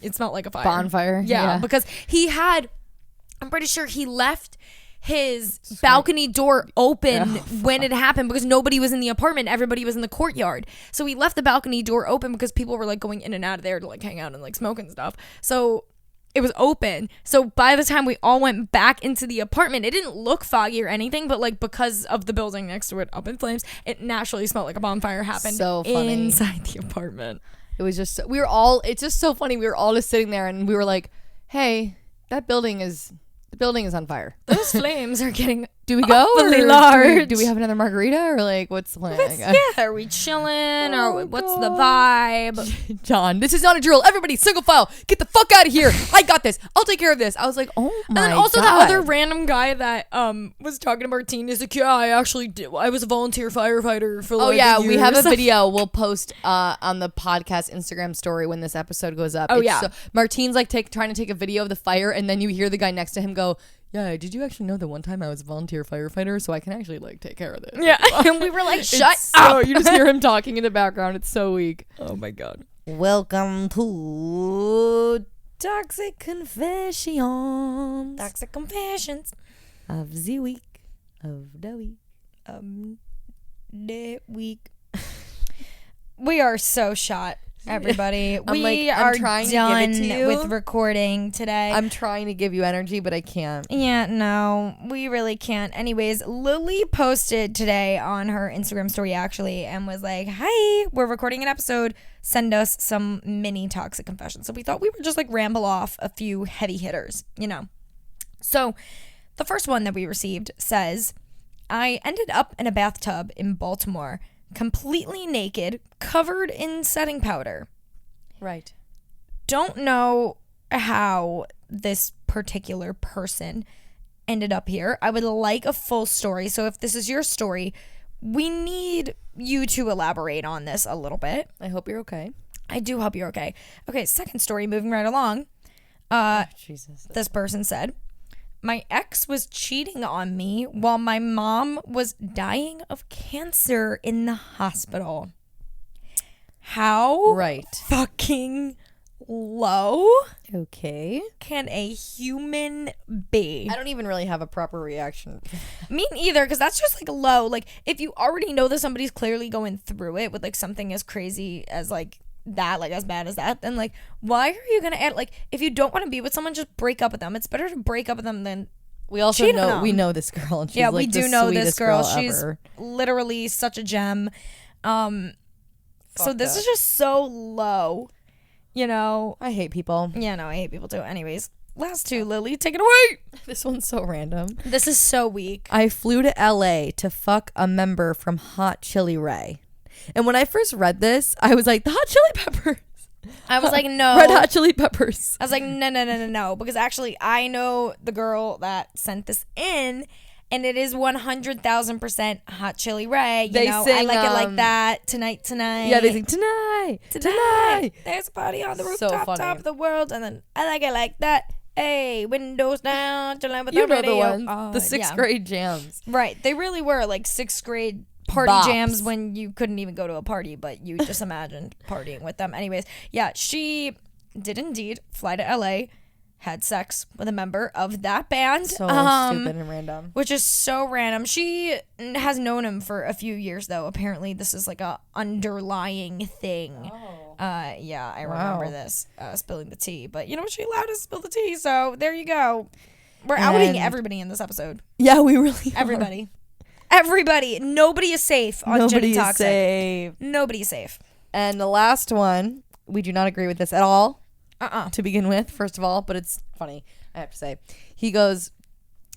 it smelled like a fire. Bonfire. Yeah, because he had. I'm pretty sure he left his balcony door open when it happened because nobody was in the apartment. Everybody was in the courtyard. So he left the balcony door open because people were like going in and out of there to like hang out and like smoke and stuff. So it was open. So by the time we all went back into the apartment, it didn't look foggy or anything, but like because of the building next to it up in flames, it naturally smelled like a bonfire happened so funny. inside the apartment. It was just, we were all, it's just so funny. We were all just sitting there and we were like, hey, that building is on fire. Those flames are getting do we go awfully or large. do we have another margarita or like what's the plan? Are we chilling or what's the vibe? John, this is not a drill. Everybody single file, get the fuck out of here. I got this. I'll take care of this. I was like, oh my god. And then also the other random guy that was talking to Martine is like, yeah, I actually did. I was a volunteer firefighter for like a year. We have a video we'll post on the podcast Instagram story when this episode goes up. So Martine's like trying to take a video of the fire and then you hear the guy next to him go, yeah, did you actually know that one time I was a volunteer firefighter, so I can actually like take care of this? Yeah, and we were like, shut up. You just hear him talking in the background. It's so weak. Oh my god. Welcome to Toxic Confessions. Toxic Confessions of the week. Of the week. The week. We are so shot. everybody. I'm are trying done to give it to you. with recording today. I'm trying to give you energy, but I can't. Yeah, no, we really can't. Anyways, Lily posted today on her Instagram story actually and was like, "Hi, we're recording an episode. Send us some mini toxic confessions." So we thought we would just like ramble off a few heavy hitters, you know. So the first one that we received says, "I ended up in a bathtub in Baltimore, completely naked, covered in setting powder. Right. Don't know how this particular person ended up here. I would like a full story. So if this is your story, we need you to elaborate on this a little bit." I hope you're okay. I do hope you're okay. Okay, second story, moving right along. Jesus. This person said, "My ex was cheating on me while my mom was dying of cancer in the hospital." How fucking low Okay. can a human be? I don't even really have a proper reaction. Me neither, because that's just like low. Like, if you already know that somebody's clearly going through it with like something as crazy as like that, like as bad as that, then like why are you gonna add, like, if you don't want to be with someone, just break up with them. It's better to break up with them than We also cheat on know them. we know this girl, and she's Yeah, like we the do know this sweetest girl. She's ever. literally such a gem. So this up. is just so low, you know. I hate people. Yeah, no, I hate people too. Anyways, last two, Lily, take it away. This one's so random. This is so weak. I flew to LA to fuck a member from Hot Chili Ray. And when I first read this, I was like, the Hot Chili Peppers. I was like, no. Red Hot Chili Peppers. I was like, no, because actually I know the girl that sent this in, and it is 100,000% Hot Chili Ray. You know, sing, I like it like that. Tonight. Yeah, they sing tonight. There's a party on the So rooftop, funny. top of the world, and then I like it like that. Hey, windows down, chilling with You the know radio. the ones. Oh, The sixth yeah. grade jams. Right, they really were like sixth grade party Bops. jams when you couldn't even go to a party, but you just imagined partying with them. Anyways, yeah, she did indeed fly to LA, had sex with a member of that band. So stupid and random. Which is so random. She has known him for a few years, though. Apparently, this is like a underlying thing. Yeah, I remember this, spilling the tea. But you know what? She allowed us to spill the tea, so there you go. We're outing everybody in this episode. Yeah, we really are. Everybody. Everybody. Nobody is safe on Nobody Jenny is Toxic. safe. Nobody is safe. And the last one, we do not agree with this at all. Uh-uh. To begin with, first of all, but it's funny, I have to say. He goes,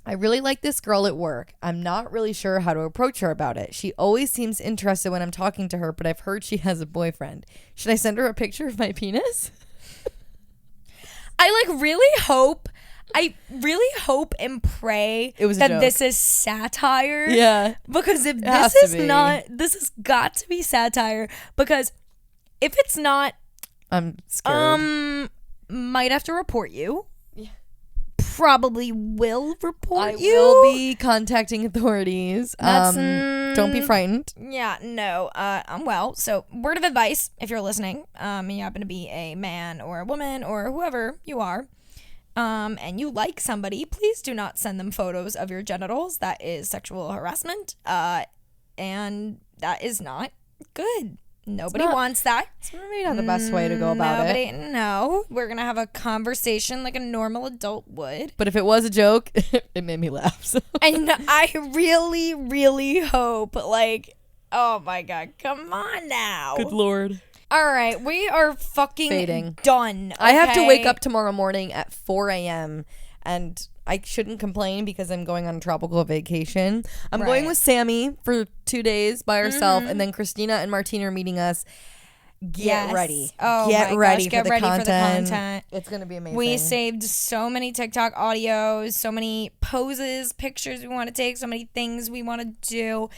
I really like this girl at work. I'm not really sure how to approach her about it. She always seems interested when I'm talking to her, but I've heard she has a boyfriend. Should I send her a picture of my penis? I really hope and pray It was a that joke. this is satire. Yeah. Because if has this to is be. not, this has got to be satire. Because if it's not, I'm scared. might have to report you. Yeah. Probably will report I you. will be contacting authorities. That's, don't be frightened. Yeah, no. Well, so word of advice, if you're listening, and you happen to be a man or a woman or whoever you are, and you like somebody, please do not send them photos of your genitals. That is sexual harassment. And that is not good. Nobody wants that. It's maybe not the best way to go about it. No, we're going to have a conversation like a normal adult would. But if it was a joke, it made me laugh. So. And I really, really hope, like, oh my God, come on now. Good Lord. All right, we are fucking Fading. done. I have to okay? wake up tomorrow morning at 4 a.m. and I shouldn't complain because I'm going on a tropical vacation. I'm going with Sammy for 2 days by herself, and then Christina and Martina are meeting us. Get ready. Oh Get my ready, gosh, get for, ready the for the content. It's going to be amazing. We saved so many TikTok audios, so many poses, pictures we want to take, so many things we want to do.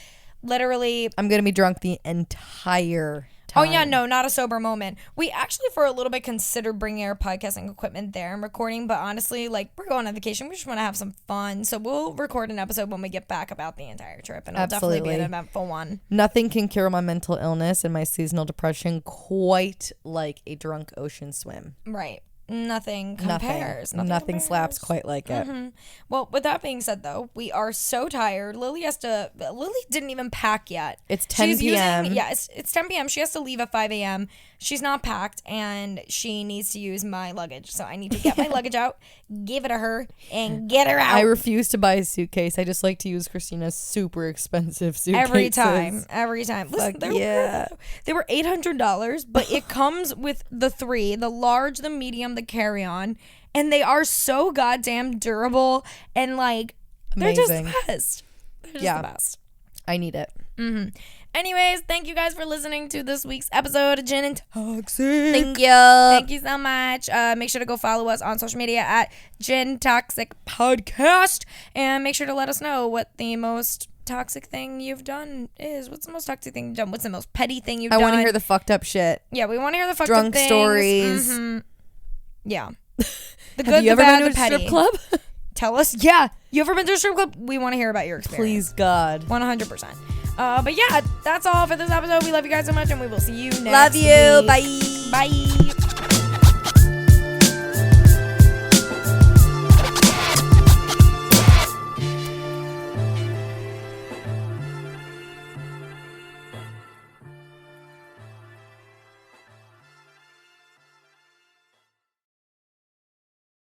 Literally. I'm going to be drunk the entire time. Oh, yeah, no, not a sober moment. We actually, for a little bit, considered bringing our podcasting equipment there and recording, but honestly, like, we're going on vacation. We just want to have some fun. So we'll record an episode when we get back about the entire trip, and it'll definitely be an eventful one. Nothing can cure my mental illness and my seasonal depression quite like a drunk ocean swim. Right. nothing compares. Nothing slaps quite like it. Well, with that being said, though, we are so tired. Lily didn't even pack yet. It's 10 p.m. It's 10 p.m. She has to leave at 5 a.m. She's not packed, and she needs to use my luggage. So I need to get my luggage out, give it to her, and get her out. I refuse to buy a suitcase. I just like to use Christina's super expensive suitcases. Every time. Listen, they were $800, but it comes with the 3, the large, the medium, the carry-on, and they are so goddamn durable and like they're just the best. They're just the best. I need it. Anyways, thank you guys for listening to this week's episode of Gin and Toxic. Thank you. Thank you so much. Make sure to go follow us on social media at Gin Toxic Podcast, and make sure to let us know what the most toxic thing you've done is. What's the most toxic thing you've done? What's the most petty thing you've done? I want to hear the fucked up shit. Yeah, we want to hear the fucked drunk up things. stories. Yeah. The good, the bad, the petty. Strip club? Tell us. Yeah. You ever been to a strip club? We want to hear about your experience. Please, God. 100%. But yeah, that's all for this episode. We love you guys so much, and we will see you next week. Love you. Bye. Bye.